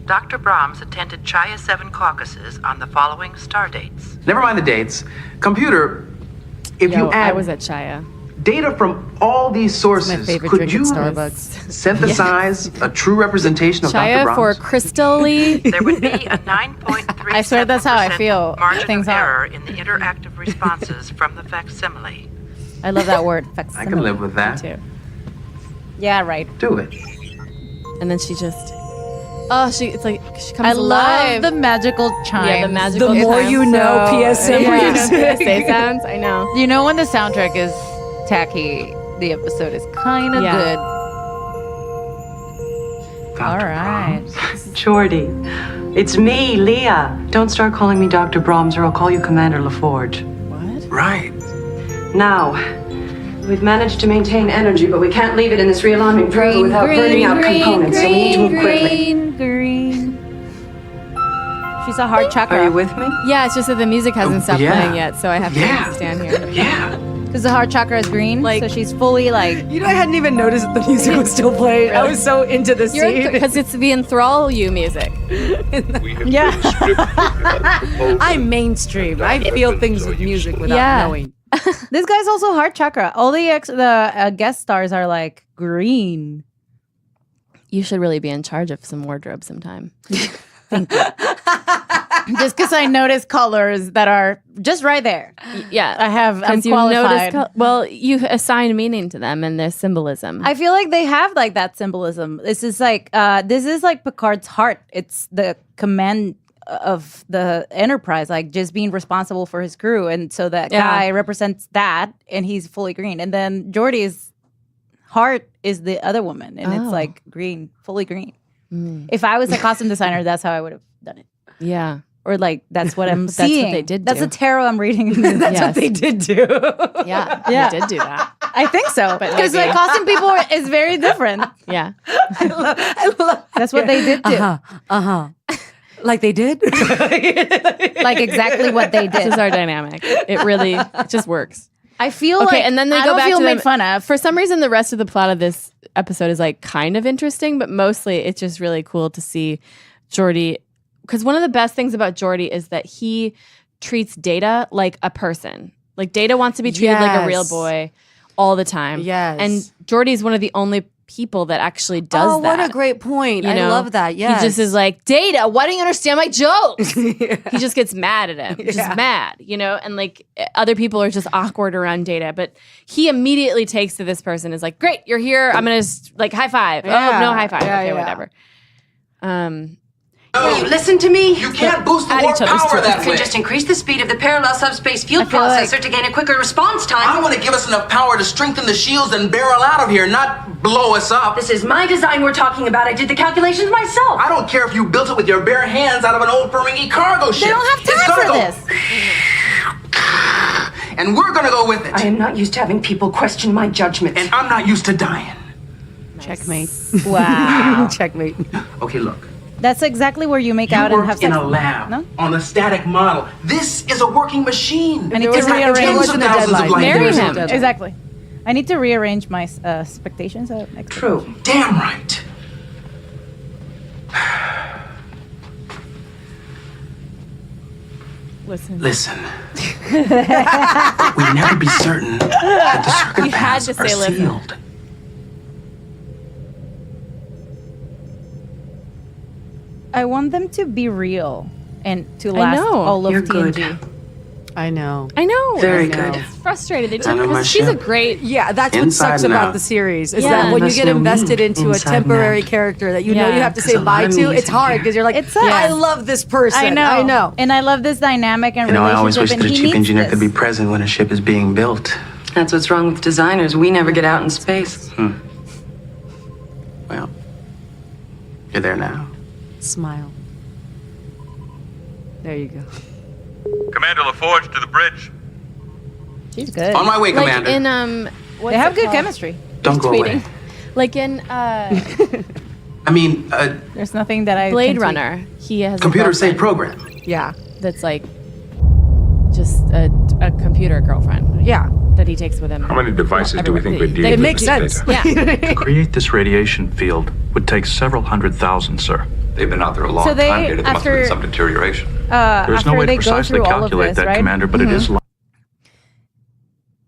S13: Dr. Brahms attended Chaya 7 caucuses on the following star dates.
S8: Never mind the dates. Computer, if
S6: Yo,
S8: you add
S6: I was at Chaya.
S8: data from all these sources,
S1: favorite
S8: could
S1: drink
S8: you
S1: at Starbucks.
S8: synthesize a true representation of Dr.
S6: Chaya for
S8: Brahms?
S6: Crystally.
S13: There would be a 9.3%
S5: I swear that's how I feel
S13: margin
S5: things
S13: of
S5: are.
S13: error in the interactive responses from the facsimile.
S5: I love that word.
S8: I can live with that.
S6: Too.
S5: Yeah, right.
S8: Do it.
S6: And then she just, it's like she comes
S5: I
S6: alive.
S5: love the magical chimes.
S6: Yeah, the magical
S1: The more
S6: chimes.
S1: you know,
S5: So-
S1: PSA
S5: Yeah.
S1: music.
S6: PSA sounds. I know.
S5: You know when the soundtrack is tacky, the episode is kind of
S6: Yeah.
S5: good.
S8: Dr.
S5: All right.
S13: Geordi, it's me, Leah. Don't start calling me Dr. Brahms or I'll call you Commander LaForge.
S8: Right.
S13: Now, we've managed to maintain energy, but we can't leave it in this realigning probe without burning out components, so we need to move quickly.
S5: Green. She's a hard chakra.
S13: Are you with me?
S6: Yeah, it's just that the music hasn't stopped
S8: yeah.
S6: playing yet, so I have to stand here.
S8: Yeah.
S5: Because the heart chakra is green,
S6: Like-
S5: so she's fully like.
S1: You know, I hadn't even noticed that the music was still playing. I was so into the scene.
S6: Because it's the enthrall you music.
S5: Yeah.
S1: I'm mainstream. I feel things with music without knowing.
S5: This guy's also heart chakra. All the guest stars are like green.
S6: You should really be in charge of some wardrobe sometime.
S5: Just because I notice colors that are just right there.
S6: Yeah,
S5: I'm qualified.
S6: You assign meaning to them and their symbolism.
S5: I feel like they have like that symbolism. This is like Picard's heart. It's the command of the Enterprise, like just being responsible for his crew, and so that guy represents that, and he's fully green. And then Geordi's heart is the other woman, and it's like green, fully green. If I was a costume designer, that's how I would have done it.
S6: Yeah.
S5: Or like that's what I'm
S6: That's
S5: seeing.
S6: what they did
S5: That's
S6: do.
S5: a tarot I'm reading.
S1: That's what they did do.
S6: Yeah,
S5: Yeah.
S6: they did do that.
S5: I think so.
S6: But
S5: Because
S6: maybe-
S5: like costume people is very different.
S6: Yeah.
S1: I love
S5: That's what they did do.
S1: Like they did?
S5: Like exactly what they
S6: This
S5: did.
S6: is our dynamic. It just works.
S5: I feel
S6: Okay,
S5: like
S6: and then they
S5: I
S6: go
S5: don't
S6: back
S5: feel
S6: to
S5: made
S6: them.
S5: fun of.
S6: For some reason, the rest of the plot of this episode is like kind of interesting, but mostly it's just really cool to see Geordi. Because one of the best things about Geordi is that he treats Data like a person. Like Data wants to be treated like a real
S1: Yes.
S6: boy all the time.
S1: Yes.
S6: And Geordi is one of the only people that actually does
S1: Oh,
S6: that.
S1: what a great point.
S6: You
S1: I
S6: know?
S1: love that. Yes.
S6: He just is like, Data, why don't you understand my jokes? He just gets mad at him. Just mad, and like other people are just awkward around Data. But he immediately takes to this person, is like, great, you're here. I'm going to like high five.
S1: Yeah.
S6: Oh, no high five.
S1: Yeah,
S6: okay,
S1: yeah.
S6: whatever.
S13: Will you listen to me?
S8: You can't boost the warp power that way.
S13: You can just increase the speed of the parallel subspace field processor to gain a quicker response time.
S8: I want to give us enough power to strengthen the shields and barrel out of here, not blow us up.
S13: This is my design we're talking about. I did the calculations myself.
S8: I don't care if you built it with your bare hands out of an old Ferengi cargo ship.
S5: They don't have time for this.
S8: And we're gonna go with it.
S13: I am not used to having people question my judgment.
S8: And I'm not used to dying.
S1: Checkmate.
S5: Wow.
S1: Checkmate.
S8: Okay, look.
S5: That's exactly where you make
S8: You
S5: out and have
S8: worked in
S5: sex.
S8: a lab
S5: No?
S8: on a static model. This is a working machine.
S5: I need to
S8: It's got
S5: rearrange.
S8: tens of thousands of light
S6: Marry
S8: years.
S6: him.
S5: Exactly. I need to rearrange my expectations.
S8: True. Damn right. Listen. We'd never be certain that the circuit
S6: You had
S8: paths
S6: to
S8: are
S6: say listen.
S8: sealed.
S5: I want them to be real and to last
S6: know.
S5: all of
S13: You're
S5: TNG.
S13: good.
S1: I know.
S6: I know.
S13: Very
S6: I know.
S13: good.
S6: It's frustrated. They
S8: I know my
S6: because she's a
S8: ship.
S6: great.
S1: Yeah, that's what
S8: Inside
S1: sucks
S8: and
S1: about
S8: out.
S1: the series is
S6: Yeah.
S1: that when you
S13: Must
S1: get
S13: know me
S1: invested into a
S13: inside and
S1: temporary
S13: out.
S1: character that you know
S6: Yeah.
S1: you have to
S13: 'Cause
S1: say
S13: I'm
S1: bye to,
S13: easy
S1: it's hard
S13: here.
S1: because you're like,
S5: It sucks.
S1: I love this person.
S5: I know.
S1: I
S5: And I love this dynamic and
S8: You know, I always
S5: relationship.
S8: wish that
S5: And
S8: a
S5: he
S8: chief
S5: needs
S8: engineer
S5: this.
S8: could be present when a ship is being built.
S13: That's what's wrong with designers. We never get out in space.
S8: Well, you're there now.
S1: Smile. There you go.
S3: Commander LaForge to the bridge.
S5: She's good.
S8: On my way,
S6: Like
S8: Commander.
S6: in
S5: They have good chemistry.
S8: Don't go
S6: tweeting.
S8: away.
S6: Like in
S8: I mean,
S5: There's nothing that I
S6: Blade
S5: can tweet.
S6: Runner, he has a
S8: computer safe
S6: girlfriend
S8: program.
S1: Yeah.
S6: that's like just a computer girlfriend
S1: Yeah.
S6: that he takes with him.
S4: How many devices do we think
S6: everywhere.
S4: we're dealing
S1: It
S4: with
S1: makes
S4: this
S1: sense.
S4: data?
S6: Yeah.
S11: To create this radiation field would take several 100,000, sir.
S3: They've been out there a long
S5: So they-
S3: time, Data. There must have been
S5: after-
S3: some deterioration.
S11: There's no
S5: after
S11: way
S5: they
S11: to
S5: go
S11: precisely
S5: through all of
S11: calculate
S5: this,
S11: that,
S5: right?
S11: Commander, but it is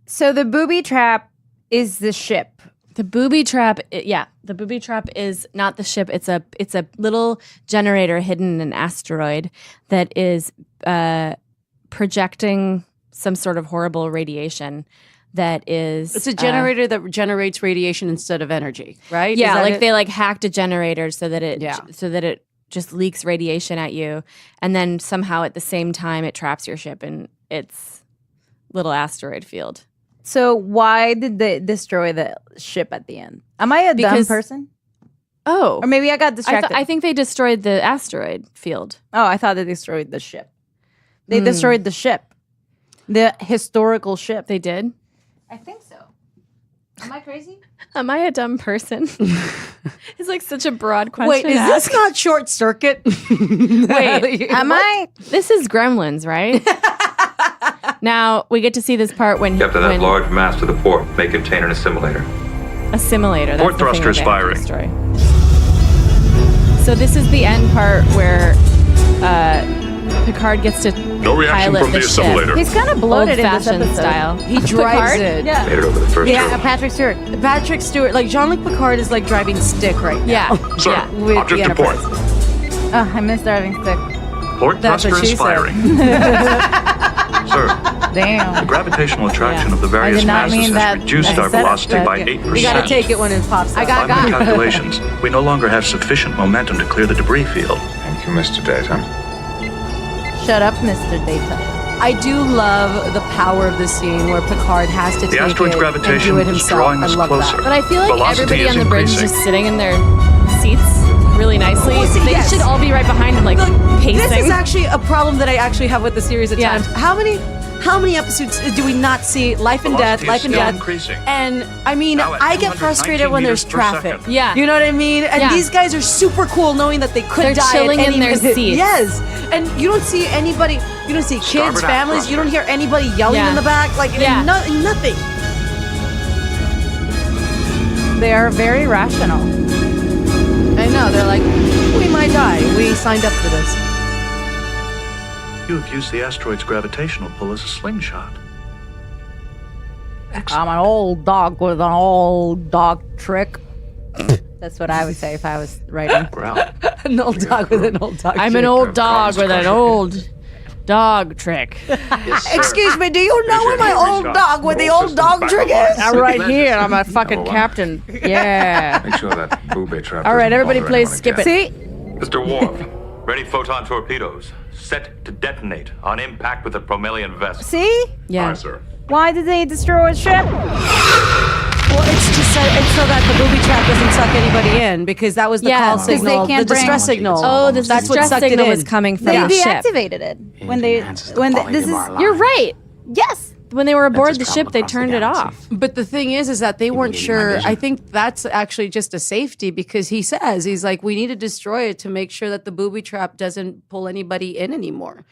S5: So the booby trap is the ship.
S6: The booby trap, the booby trap is not the ship. It's a little generator hidden in an asteroid that is projecting some sort of horrible radiation. That is,
S1: It's a generator that generates radiation instead of energy, right?
S6: yeah,
S1: Is that
S6: like
S1: it?
S6: they like hacked a generator so that it just leaks radiation at you, and then somehow at the same time it traps your ship in its little asteroid field.
S5: So why did they destroy the ship at the end? Am I a dumb
S6: Because-
S5: person?
S6: Oh,
S5: Or maybe I got distracted.
S6: I think they destroyed the asteroid field.
S5: Oh, I thought they destroyed the ship. They destroyed the ship. The historical ship.
S6: They did.
S5: I think so. Am I crazy?
S6: Am I a dumb person? It's like such a broad question.
S1: Wait,
S6: to
S1: is this
S6: ask.
S1: not Short Circuit?
S6: Wait,
S5: Am I?
S6: This is Gremlins, right? Now we get to see this part when
S3: Kept to that
S6: when
S3: large mass to the port may contain an assimilator.
S6: assimilator.
S11: Port
S6: That's the thing
S11: thrusters
S6: that they have to
S11: firing.
S6: destroy. So this is the end part where Picard gets to
S11: No reaction
S6: pilot
S11: from the
S6: ship.
S11: assimilator.
S5: He's kind of bloated in this
S6: Old-fashioned
S5: episode.
S6: style.
S1: He drives
S6: Picard?
S1: it.
S5: Yeah.
S3: Made it over the first
S5: Yeah,
S3: hurdle.
S5: Patrick Stewart.
S1: Patrick Stewart, like Jean-Luc Picard is like driving stick right now.
S6: Yeah,
S11: Sir,
S6: yeah.
S1: With
S11: object
S1: the
S11: to port.
S1: Enterprise.
S5: Oh, I miss driving stick.
S11: Port
S1: That's what
S11: thrusters
S1: she said.
S11: firing. Sir, the
S5: Damn.
S11: gravitational attraction
S6: Yeah.
S11: of the
S5: I
S11: various
S5: did not
S11: masses
S5: mean that
S11: has reduced
S5: as
S11: our
S5: a setup,
S11: velocity
S5: but
S11: by
S5: yeah.
S11: 8%.
S1: You gotta take it when it pops up.
S5: got
S11: By my calculations, we no longer have sufficient momentum to clear the debris field.
S4: Thank you, Mr. Data.
S5: Shut up, Mr. Data.
S1: I do love the power of the scene where Picard has to
S11: The
S1: take
S11: asteroid's
S1: it
S11: gravitation
S1: and do it
S11: is
S1: himself.
S11: drawing
S1: I
S11: us
S1: love
S11: closer.
S6: But I feel like
S11: Velocity
S6: everybody
S11: is
S6: on the bridge is
S11: increasing.
S6: just sitting in their seats really nicely.
S1: Well, see,
S6: They
S1: yes.
S6: should all be right behind him, like pacing.
S1: This is actually a problem that I actually have with the series at
S6: Yeah.
S1: times. How many episodes do we not see life and death,
S11: Velocity is
S1: life and
S11: still
S1: death?
S11: increasing.
S1: And I mean,
S11: Now at
S1: I get
S11: 219
S1: frustrated when there's
S11: meters per
S1: traffic.
S11: second.
S6: Yeah.
S1: You know what I mean? And
S6: Yeah.
S1: these guys are super cool knowing that they could
S6: They're
S1: die
S6: chilling
S1: at
S6: in
S1: any
S6: their
S1: minute.
S6: seats.
S1: Yes. And you don't see anybody, you don't see kids,
S11: Starboard aft
S1: families, you don't
S11: thrusters.
S1: hear anybody yelling
S6: Yeah.
S1: in the back. Like,
S6: Yeah.
S1: nothing.
S5: They are very rational.
S1: I know. They're like, we might die. We signed up for this.
S11: You have used the asteroid's gravitational pull as a slingshot.
S5: I'm an old dog with an old dog trick. That's what I would say if I was writing.
S11: Growl.
S1: An old dog with an old dog.
S6: I'm an old dog with an old dog trick.
S1: Excuse me, do you know where my old dog with the old dog trick is?
S6: I'm right here. I'm a fucking captain. Yeah.
S4: Make sure that booby trap.
S6: All right,
S4: doesn't
S6: everybody
S4: bother
S6: please
S4: anyone
S6: skip
S4: again.
S6: it.
S5: See?
S3: Mr. Worf, Ready photon torpedoes. Set to detonate on impact with the Promelian vessel.
S14: See?
S6: Yeah.
S3: Aye, sir.
S14: Why did they destroy a ship?
S1: Well, it's so that the booby trap doesn't suck anybody in, because that was the call signal, the distress signal.
S6: Oh, the distress signal was coming from the ship.
S14: They deactivated it when this is.
S6: You're right.
S14: Yes.
S6: When they were aboard the ship, they turned it off.
S1: But the thing is that they weren't sure. I think that's actually just a safety, because he's like, we need to destroy it to make sure that the booby trap doesn't pull anybody in anymore.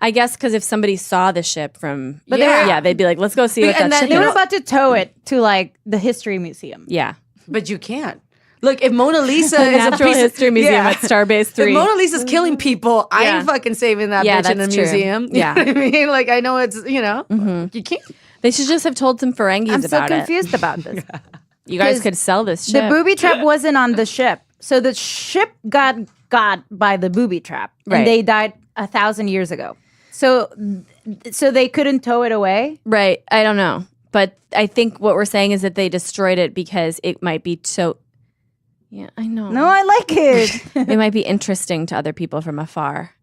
S6: I guess because if somebody saw the ship from, they'd be like, let's go see what that ship is.
S14: They were about to tow it to like the history museum.
S6: Yeah.
S1: But you can't. Look, if Mona Lisa
S6: the
S1: is
S6: Natural
S1: a
S6: History Museum at Starbase 3.
S1: If Mona Lisa's killing people, I ain't fucking saving that bitch in a museum.
S6: Yeah.
S1: You know what I mean? Like, I know it's, you can't.
S6: They should just have told some Ferengis
S14: I'm
S6: about it.
S14: so confused about this.
S6: You guys could sell this ship.
S14: The booby trap wasn't on the ship. So the ship got by the booby trap. And they died 1,000 years ago. So they couldn't tow it away?
S6: Right. I don't know. But I think what we're saying is that they destroyed it because it might be so... Yeah, I know.
S14: No, I like it.
S6: It might be interesting to other people from afar.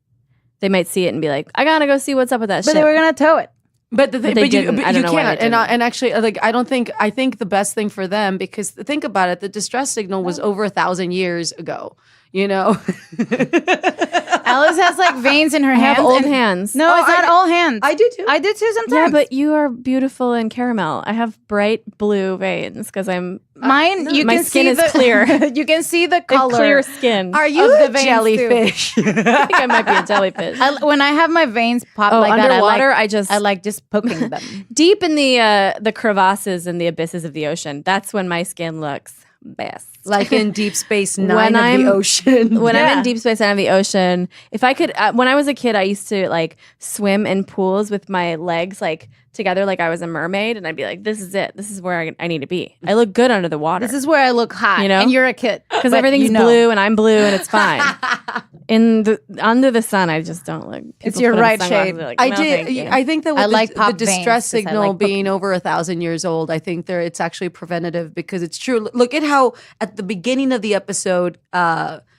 S6: They might see it and be like, I gotta go see what's up with that ship.
S14: But they were going to tow it.
S1: But you can't.
S6: And
S1: And actually, like, I think the best thing for them, because think about it, the distress signal was over 1,000 years ago.
S14: Alice has like veins in her hands.
S6: I have old hands.
S14: No, it's not all hands.
S1: I do too.
S14: I do too sometimes.
S6: Yeah, but you are beautiful in caramel. I have bright blue veins because I'm...
S14: Mine,
S6: my skin is clear.
S14: You can see the color.
S6: Clear skin.
S1: Are you a jellyfish?
S6: I think I might be a jellyfish.
S14: When I have my veins pop like
S6: underwater,
S14: that, I like just poking them.
S6: Deep in the crevasses and the abysses of the ocean, that's when my skin looks best.
S1: Like in Deep Space Nine of the ocean.
S6: When I'm in Deep Space Nine of the ocean, if I could, when I was a kid, I used to like swim in pools with my legs like together like I was a mermaid, and I'd be like, this is it. This is where I need to be. I look good under the water.
S14: This is where I look hot, and you're a kid.
S6: Because everything's blue and I'm blue and it's fine. Under the sun, I just don't look.
S14: It's your right shade.
S6: Like, I
S1: think that with the distress signal being over 1,000 years old, I think it's actually preventative, because it's true. Look at how at the beginning of the episode,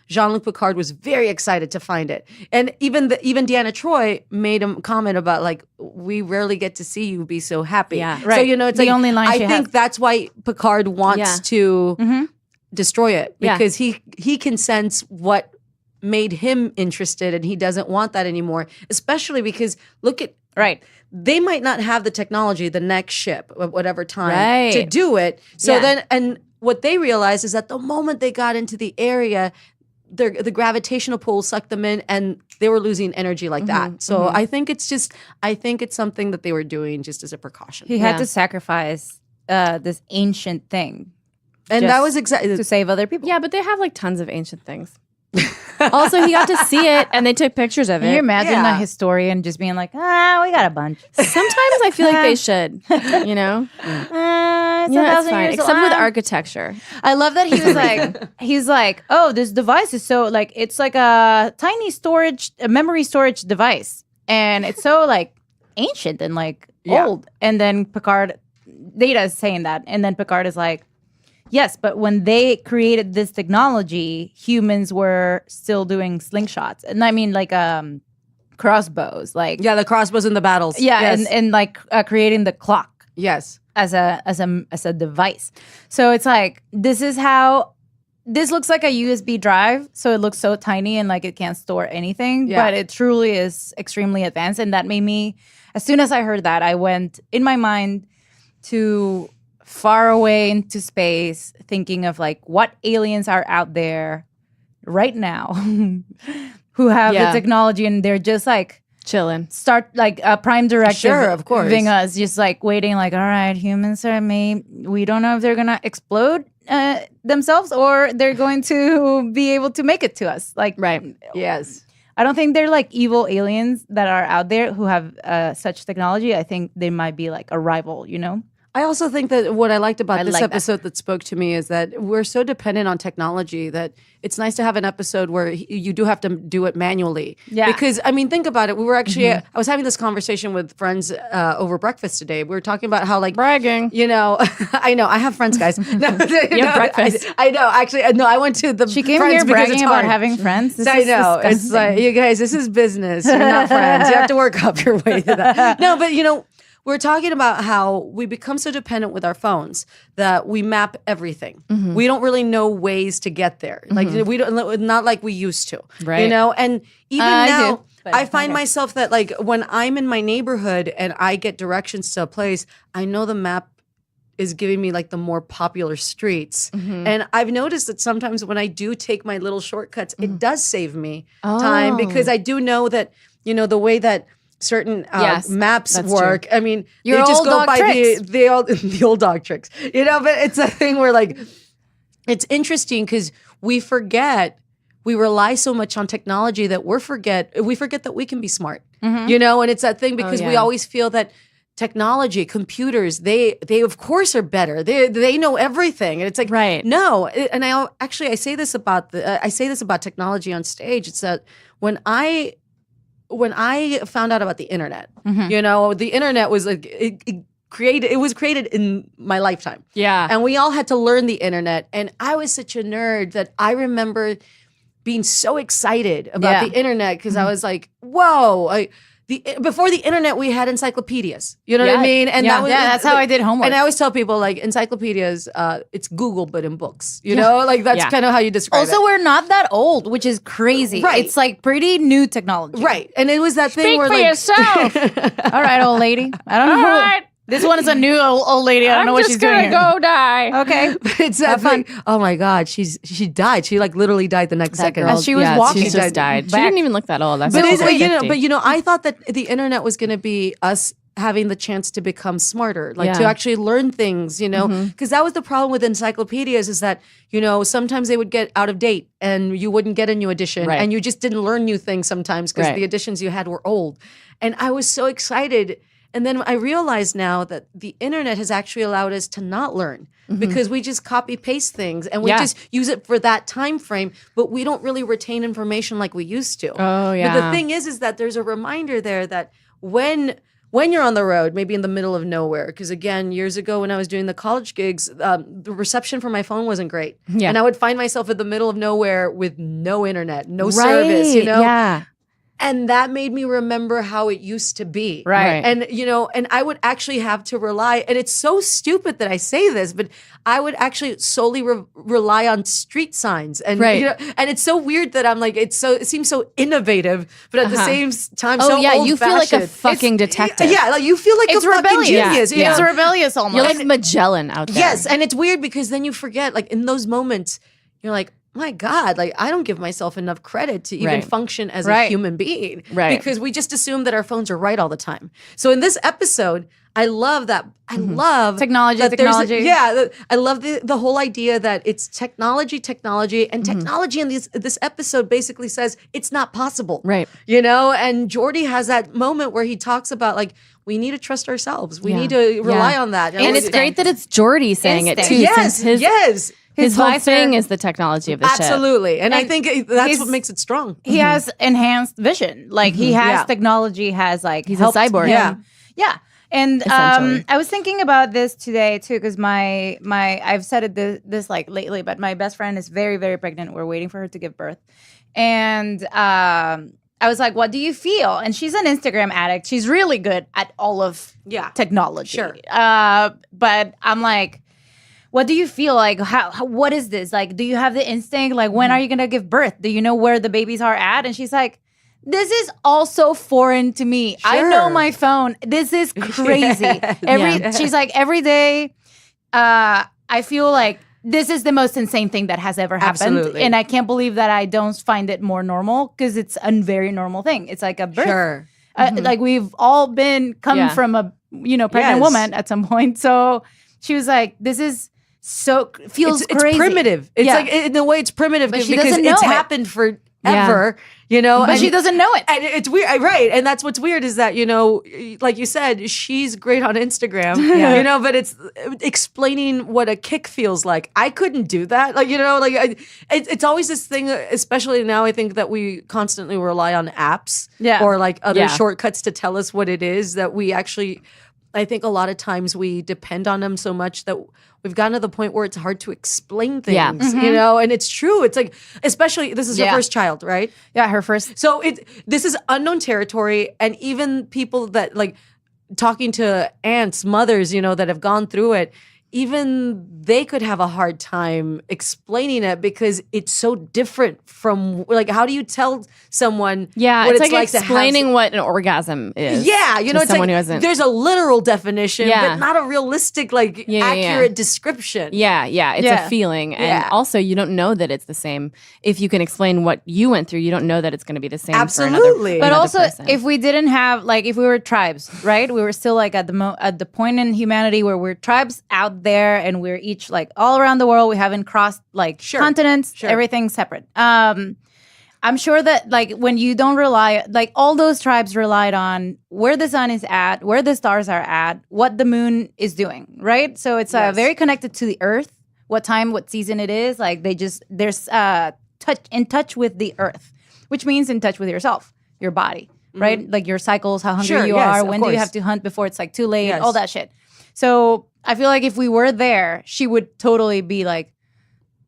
S1: Jean-Luc Picard was very excited to find it, and even Deanna Troi made a comment about like, we rarely get to see you be so happy.
S6: Yeah,
S14: right.
S1: So it's
S14: the
S1: like,
S14: only line
S1: I think that's why Picard wants to destroy it, because he can sense what made him interested, and he doesn't want that anymore. Especially because they might not have the technology, the next ship at whatever time to do it. So then, and what they realized is that the moment they got into the area, the gravitational pull sucked them in, and they were losing energy like that. So I think it's something that they were doing just as a precaution.
S14: He had to sacrifice this ancient thing,
S1: and that was exactly
S14: to save other people.
S6: Yeah, but they have like tons of ancient things. Also, he got to see it, and they took pictures of it.
S14: Can you imagine a historian just being like, we got a bunch?
S6: Sometimes I feel like they should, that's fine. Except with architecture.
S14: I love that he's like, oh, this device is so like, it's like a tiny memory storage device. And it's so like ancient and like old. And then Data is saying that. And then Picard is like, yes, but when they created this technology, humans were still doing slingshots. And I mean like crossbows. Like
S1: the crossbows in the battles.
S14: Yeah, yes. and like creating the clock.
S1: Yes.
S14: As a device. So it's like, this looks like a USB drive, so it looks so tiny and like it can't store anything, but it truly is extremely advanced. And that made me, as soon as I heard that, I went in my mind to far away into space, thinking of like what aliens are out there right now who have the technology, and they're just like
S6: chilling.
S14: Start like a prime directive.
S1: Sure, of course.
S14: Us just like waiting, like, all right, humans we don't know if they're gonna explode themselves or they're going to be able to make it to us. Like,
S1: right. Yes.
S14: I don't think they're like evil aliens that are out there who have such technology. I think they might be like a rival,
S1: I also think that what I liked about this episode that spoke to me is that we're so dependent on technology that it's nice to have an episode where you do have to do it manually. Yeah. Because, I mean, think about it. We were actually, I was having this conversation with friends over breakfast today. We were talking about how, like,
S6: bragging.
S1: You know, I know, I have friends, guys. No,
S6: breakfast.
S1: I know, actually, no, I went to the
S14: She came here bragging about having friends. This
S1: I know.
S14: Disgusting.
S1: It's like, you guys, this is business. You're not friends. You have to work up your way to that. No, but, you know, we're talking about how we become so dependent with our phones that we map everything. We don't really know ways to get there. Like we don't, not like we used to.
S6: Right.
S1: You know, and even now, I find myself that, like, when I'm in my neighborhood and I get directions to a place, I know the map is giving me, like, the more popular streets. And I've noticed that sometimes when I do take my little shortcuts, it does save me time, because I do know that, you know, the way that certain maps work. True. I mean,
S14: Your
S1: they just
S14: old
S1: go
S14: dog
S1: by
S14: tricks.
S1: the old dog tricks. You know, but it's a thing where, like, it's interesting because we rely so much on technology that we forget that we can be smart. You know, and it's that thing because we always feel that technology, computers, they of course are better. They know everything, and it's like, no. And I say this about technology on stage. It's that when I found out about the internet, you know, the internet was like it was created in my lifetime.
S6: Yeah.
S1: And we all had to learn the internet. And I was such a nerd that I remember being so excited about the internet because I was like, whoa, before the internet, we had encyclopedias. You know what I mean? And
S14: that's how I did homework.
S1: And I always tell people, like, encyclopedias, it's Google, but in books. You know? Like, that's kind of how you describe it.
S14: Also, we're not that old, which is crazy.
S1: Right.
S14: It's, like, pretty new technology.
S1: Right. And it was that thing
S6: Speak
S1: where,
S6: for
S1: like...
S6: yourself.
S14: All right, old lady. I don't know.
S6: All right.
S14: This one is a new old lady. I don't know what she's doing.
S6: I'm just gonna go die.
S14: Okay.
S1: It's that thing. Oh my God, she died. She, like, literally died the next second.
S14: As she was walking.
S6: She just died. She didn't even look that old. That's
S1: but you know, I thought that the internet was going to be us having the chance to become smarter, like to actually learn things, you know, because that was the problem with encyclopedias is that, you know, sometimes they would get out of date and you wouldn't get a new edition and you just didn't learn new things sometimes because the editions you had were old. And I was so excited. And then I realized now that the internet has actually allowed us to not learn because we just copy paste things and we just use it for that time frame, but we don't really retain information like we used to.
S6: Oh, yeah.
S1: But the thing is that there's a reminder there that when you're on the road, maybe in the middle of nowhere, because again, years ago when I was doing the college gigs, the reception for my phone wasn't great. Yeah. And I would find myself in the middle of nowhere with no internet, no service, you know?
S6: Yeah.
S1: And that made me remember how it used to be.
S6: Right.
S1: And, you know, and I would actually have to rely, and it's so stupid that I say this, but I would actually solely rely on street signs. And, you know, and it's so weird that I'm like, it seems so innovative, but at the same time, so old-fashioned.
S6: You feel like a fucking detective.
S1: Yeah, like you feel like a fucking genius.
S14: Yeah. It's rebellious almost.
S6: You're like Magellan out there.
S1: Yes, and it's weird because then you forget, like in those moments, you're like, my God, like I don't give myself enough credit to even function as a human being. Right. Because we just assume that our phones are right all the time. So in this episode, I love that. I love
S14: technology.
S1: I love the whole idea that it's technology, and technology in this episode basically says it's not possible.
S6: Right.
S1: You know, and Jordy has that moment where he talks about like, we need to trust ourselves. We need to rely on that.
S6: And it's great that it's Jordy saying it too.
S1: Yes,
S6: since his whole thing is the technology of the ship.
S1: Absolutely. And I think that's what makes it strong.
S14: He has enhanced vision. Like he has technology has like
S6: he's a cyborg.
S14: Yeah. And I was thinking about this today too, because my I've said it this like lately, but my best friend is very, very pregnant. We're waiting for her to give birth. And I was like, what do you feel? And she's an Instagram addict. She's really good at all of technology.
S1: Sure.
S14: But I'm like, what do you feel like? How what is this? Like, do you have the instinct? Like, when are you going to give birth? Do you know where the babies are at? And she's like, this is also foreign to me. Sure. I know my phone. This is crazy. She's like, every day, I feel like this is the most insane thing that has ever happened.
S1: Absolutely.
S14: And I can't believe that I don't find it more normal because it's a very normal thing. It's like a birth.
S1: Sure.
S14: Like we've all come from a pregnant woman at some point. So she was like, this is feels
S1: it's
S14: crazy.
S1: primitive. It's like in a way it's primitive
S14: but
S1: because it's happened for ever,
S14: but she doesn't know it.
S1: And it's weird, right? And that's what's weird is that, like you said, she's great on Instagram, but it's explaining what a kick feels like. I couldn't do that. It's always this thing, especially now, I think that we constantly rely on apps or like other shortcuts to tell us what it is that we actually, I think a lot of times we depend on them so much that we've gotten to the point where it's hard to explain things, and it's true. It's like, especially, this is her first child, right?
S14: Yeah, her first.
S1: So this is unknown territory. And even people that like talking to aunts, mothers, that have gone through it, even they could have a hard time explaining it because it's so different from, like, how do you tell someone what
S6: it's like
S1: to
S6: explaining what an orgasm is.
S1: Yeah, it's
S6: someone
S1: like
S6: who hasn't.
S1: There's a literal definition, but not a realistic, accurate description.
S6: Yeah, it's a feeling. And also, you don't know that it's the same. If you can explain what you went through, you don't know that it's going to be the same
S1: Absolutely.
S6: for
S14: But
S6: another
S14: also,
S6: person.
S14: if we didn't have, like, if we were tribes, right? We were still like at the point in humanity where we're tribes out there and we're each like all around the world. We haven't crossed like continents, everything's separate. I'm sure that like when you don't rely, like all those tribes relied on where the sun is at, where the stars are at, what the moon is doing, right? So it's very connected to the earth, what time, what season it is. Like there's touch with the earth, which means in touch with yourself, your body, right? Like your cycles, how hungry you are, when do you have to hunt before it's like too late, all that shit. So I feel like if we were there, she would totally be like,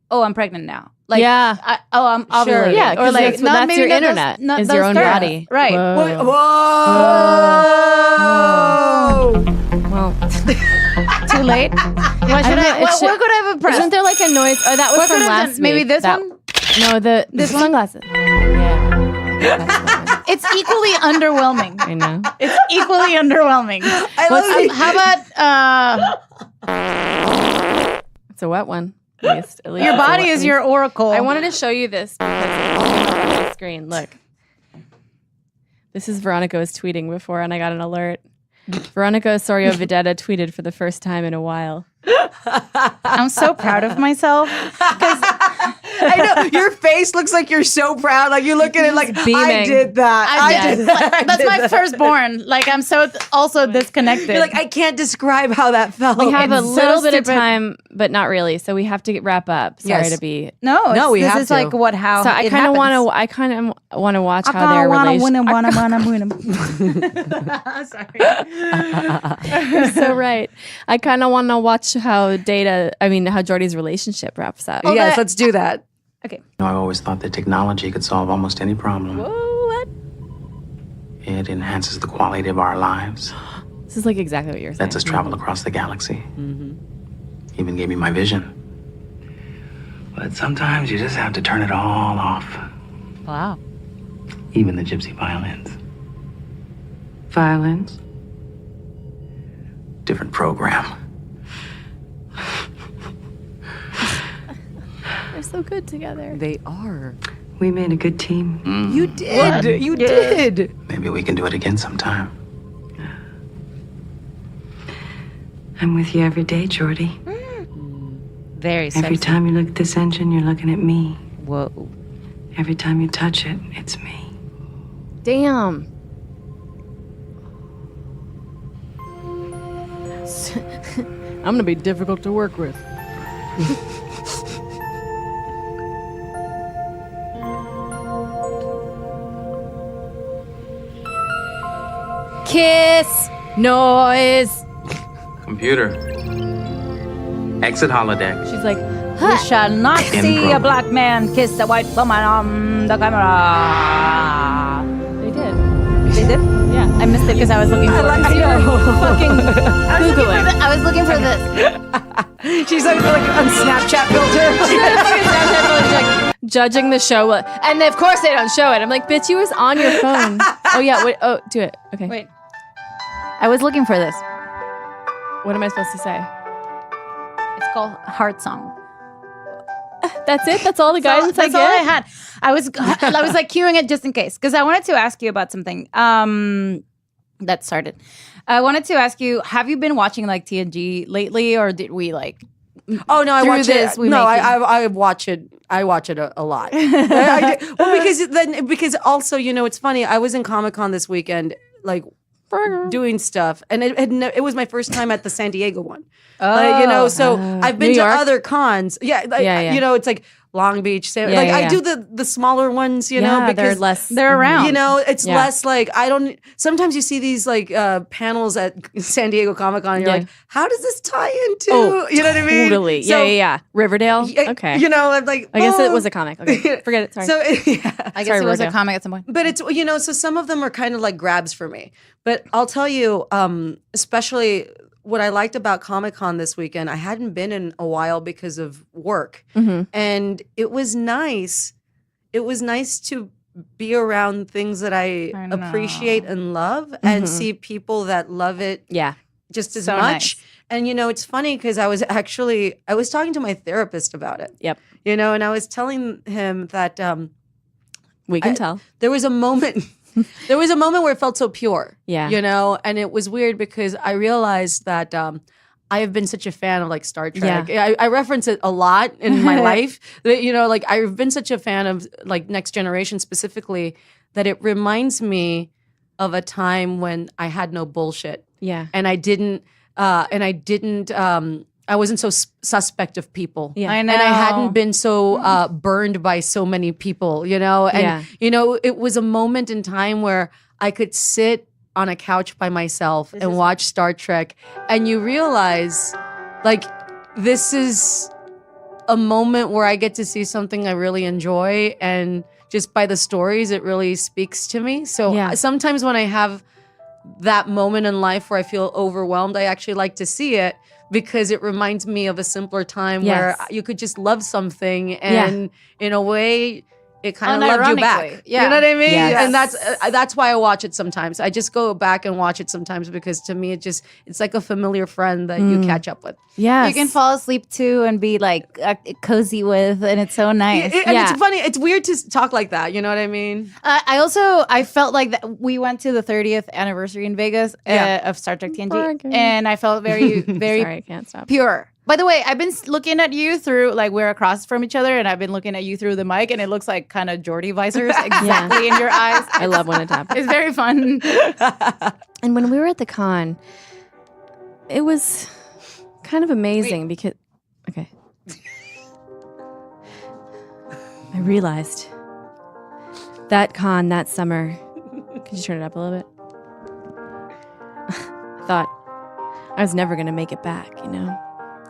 S14: "Oh, I'm pregnant now." Like, I'm ovulating.
S6: Yeah,
S14: or like
S6: that's your internet. Is your own body,
S14: right?
S1: Whoa!
S6: Well,
S14: too late. What should what could I have pressed?
S6: Isn't there like a noise? Oh, that was from last week.
S14: Maybe this one.
S6: No, this sunglasses. Yeah.
S14: It's equally underwhelming.
S6: I know.
S14: It's equally underwhelming. How about
S6: it's a wet one. At least
S14: your body is your oracle.
S6: I wanted to show you this because it's on the screen. Look. This is Veronica was tweeting before and I got an alert. Veronica Osorio Videta tweeted for the first time in a while.
S14: I'm so proud of myself.
S1: I know your face looks like you're so proud. Like you look at it like
S6: beaming.
S1: I did that. I did that.
S14: That's my firstborn. Like I'm so also disconnected.
S1: You're like I can't describe how that felt.
S6: We have a little bit of time, but not really. So we have to wrap up. Sorry to be.
S14: No.
S1: We have to.
S14: This is like how.
S6: So I kind of want to. I kind of want to watch how their relationship.
S14: Sorry.
S6: You're so right. I kind of want to watch how Jordy's relationship wraps up.
S1: Yes, let's do that.
S14: Okay.
S8: I always thought that technology could solve almost any problem.
S6: Whoa, what?
S8: It enhances the quality of our lives.
S6: This is like exactly what you're saying.
S8: Lets us travel across the galaxy. Even gave me my vision. But sometimes you just have to turn it all off.
S14: Wow.
S8: Even the gypsy violins.
S13: Violins?
S8: Different program.
S6: They're so good together.
S1: They are.
S13: We made a good team.
S1: You did. What? You did.
S8: Maybe we can do it again sometime.
S13: I'm with you every day, Jordy.
S14: Very sexy.
S13: Every time you look at this engine, you're looking at me.
S14: Whoa.
S13: Every time you touch it, it's me.
S6: Damn. I'm gonna be difficult to work with.
S14: Kiss noise.
S8: Computer. Exit holodeck.
S6: She's like,
S14: You shall not see a black man kiss a white woman on the camera.
S6: They did.
S14: They did?
S6: Yeah.
S14: I missed it because I was looking for
S6: Googling.
S14: I was looking for this.
S1: She's like on Snapchat filter.
S6: Judging the show. And of course they don't show it. I'm like, bitch, you was on your phone. Oh, yeah. Wait. Oh, do it. Okay.
S14: Wait. I was looking for this.
S6: What am I supposed to say?
S14: It's called Heart Song.
S6: That's it? That's all the guidance
S14: that's
S6: I get?
S14: all I had. I was like queuing it just in case because I wanted to ask you about something that started. I wanted to ask you, have you been watching like TNG lately or did we like
S1: Oh no, I
S14: through
S1: watch
S14: this.
S1: it. No, I watch it. I watch it a lot. Because also, it's funny. I was in Comic-Con this weekend, like doing stuff, and it was my first time at the San Diego one. I've been to other cons. Yeah, it's like Long Beach. I do the smaller ones, because
S5: they're around.
S1: It's less like sometimes you see these like panels at San Diego Comic-Con and you're like, how does this tie into, you know what I mean?
S6: Totally. So, Riverdale. Okay.
S1: I'm like,
S6: I guess it was a comic. Okay. Forget it. Sorry.
S1: So
S14: I guess it was a comic at some point.
S1: But it's, so some of them are kind of like grabs for me. But I'll tell you, especially what I liked about Comic-Con this weekend, I hadn't been in a while because of work.
S6: Mm-hmm.
S1: And it was nice. It was nice to be around things that I appreciate and love and see people that love it just as much.
S14: Nice.
S1: And, it's funny because I was talking to my therapist about it.
S6: Yep.
S1: And I was telling him that
S6: we can tell.
S1: There was a moment... There was a moment where it felt so pure,
S6: and
S1: it was weird because I realized that I have been such a fan of like Star Trek. I reference it a lot in my life. That, I've been such a fan of like Next Generation specifically that it reminds me of a time when I had no bullshit.
S6: Yeah,
S1: and I wasn't so suspect of people.
S6: Yeah.
S14: I know.
S1: And I hadn't been so burned by so many people, And, it was a moment in time where I could sit on a couch by myself and watch Star Trek. And you realize, like, this is a moment where I get to see something I really enjoy. And just by the stories, it really speaks to me. So sometimes when I have that moment in life where I feel overwhelmed, I actually like to see it. Because it reminds me of a simpler time where you could just love something and in a way it kind of loved you back.
S14: Yeah.
S1: You know what I mean?
S14: Yes.
S1: And that's why I watch it sometimes. I just go back and watch it sometimes because to me it's like a familiar friend that you catch up with.
S6: Yeah.
S14: You can fall asleep to and be like cozy with, and it's so nice.
S1: And it's funny. It's weird to talk like that. You know what I mean?
S14: I felt like that we went to the 30th anniversary in Vegas of Star Trek TNG, and I felt very, very
S6: Sorry, I can't stop.
S14: pure. By the way, I've been looking at you through, like, we're across from each other, and I've been looking at you through the mic, and it looks like kind of Geordie visors exactly in your eyes.
S6: I love when it happens.
S14: It's very fun.
S6: And when we were at the con, it was kind of amazing because, okay. I realized that con that summer, could you turn it up a little bit? I thought I was never going to make it back,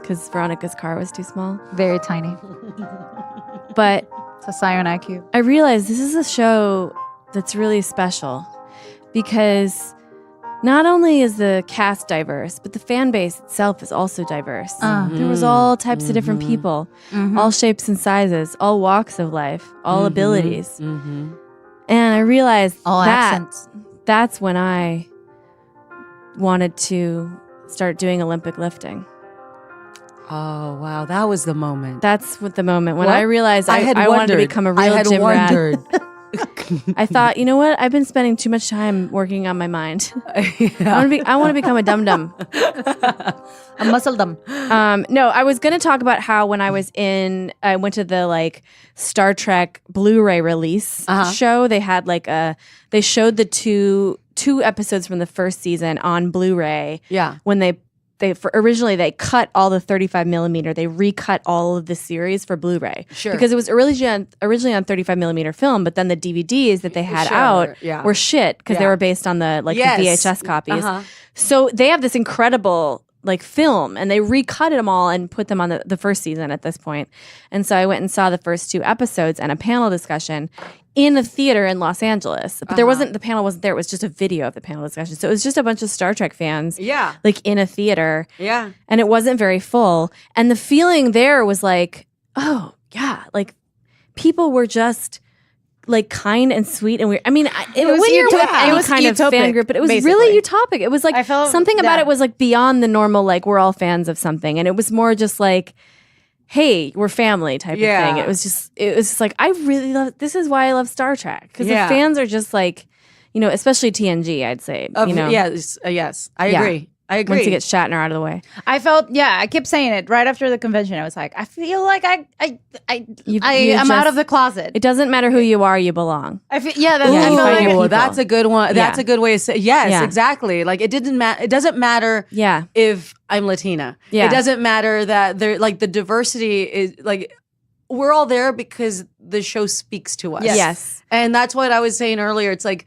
S6: because Veronica's car was too small.
S14: Very tiny.
S6: But
S14: it's a Scion IQ.
S6: I realized this is a show that's really special because not only is the cast diverse, but the fan base itself is also diverse. There was all types of different people, all shapes and sizes, all walks of life, all abilities. And I realized
S14: all accents.
S6: That's when I wanted to start doing Olympic lifting.
S1: Oh, wow. That was the moment.
S6: That's what the moment when I realized I wanted to become a real gym rat. I thought, you know what? I've been spending too much time working on my mind. I want to become a dum-dum.
S14: A muscle dum.
S6: No, I was going to talk about how when I went to the like Star Trek Blu-ray release show, they had they showed the two episodes from the first season on Blu-ray.
S1: Yeah.
S6: When originally they cut all the 35 millimeter. They recut all of the series for Blu-ray.
S1: Sure.
S6: Because it was originally on 35 millimeter film, but then the DVDs that they had out were shit because they were based on the the VHS copies. So they have this incredible film, and they recut them all and put them on the first season at this point. And so I went and saw the first two episodes and a panel discussion in a theater in Los Angeles. But the panel wasn't there. It was just a video of the panel discussion. So it was just a bunch of Star Trek fans in a theater.
S1: Yeah.
S6: And it wasn't very full. And the feeling there was oh, yeah, people were just kind and sweet and weird. I mean, when you're with any kind of fan group, but it was really utopic. It was something about it was beyond the normal, we're all fans of something. And it was more just hey, we're family type of thing. It was just I really love, this is why I love Star Trek. Because the fans are just especially TNG, I'd say.
S1: Yes, I agree. I agree.
S6: Once you get Shatner out of the way.
S14: I kept saying it right after the convention. I was like, I feel like I'm out of the closet.
S6: It doesn't matter who you are, you belong.
S14: I feel
S1: that's a good one. That's a good way to say. Yes, exactly. Like it doesn't matter. If I'm Latina. It doesn't matter that there like the diversity is like we're all there because the show speaks to us.
S6: Yes.
S1: And that's what I was saying earlier. It's like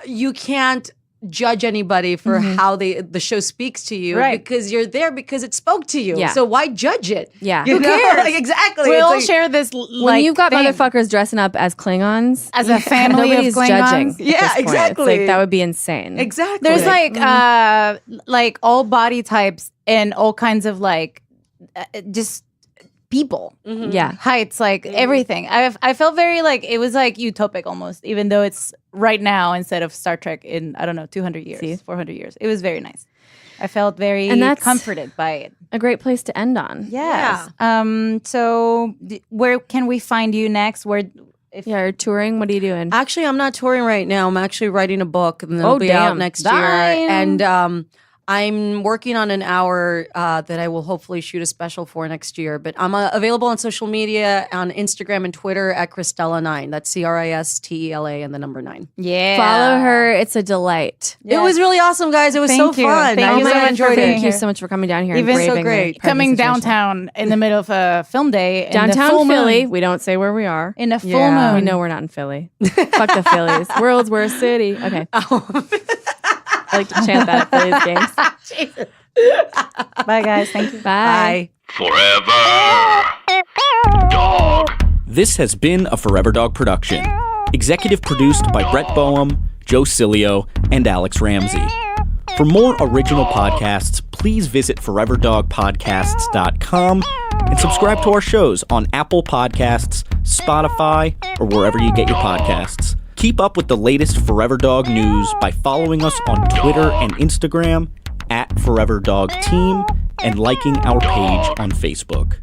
S1: you can't judge anybody for how the show speaks to you because you're there because it spoke to you. So why judge it?
S6: Yeah.
S1: Who cares? Like, exactly.
S14: We all share this
S6: when you've got motherfuckers dressing up as Klingons.
S14: As a family of Klingons.
S6: Judging.
S1: Yeah, exactly.
S6: It's like, that would be insane.
S1: Exactly.
S14: There's like all body types and all kinds of like just people. Heights, like everything. I felt very like it was like utopic almost, even though it's right now instead of Star Trek in 200 years, 400 years. It was very nice. I felt very comforted by it.
S6: A great place to end on.
S14: Yes. Yeah. So where can we find you next?
S6: If you're touring, what are you doing?
S1: Actually, I'm not touring right now. I'm actually writing a book and it'll be out next year. And I'm working on an hour that I will hopefully shoot a special for next year. But I'm available on social media, on Instagram and Twitter at Cristela9. That's Cristela and the number 9.
S14: Yeah.
S6: Follow her. It's a delight.
S1: Yes. It was really awesome, guys. It was so fun.
S6: Thank you so much for coming down here.
S14: Even
S6: so
S14: great. Coming downtown in the middle of a film day.
S6: Downtown Philly. We don't say where we are.
S14: In a full moon.
S6: We know we're not in Philly. Fuck the Phillies. World's worst city. Okay. I like to chant that at Phillies games.
S14: Jesus. Bye, guys. Thank you.
S6: Bye.
S3: Forever Dog.
S15: This has been a Forever Dog production. Executive produced by Brett Boehm, Joe Cilio, and Alex Ramsey. For more original podcasts, please visit foreverdogpodcasts.com and subscribe to our shows on Apple Podcasts, Spotify, or wherever you get your podcasts. Keep up with the latest Forever Dog news by following us on Twitter and Instagram @ForeverDogTeam and liking our page on Facebook.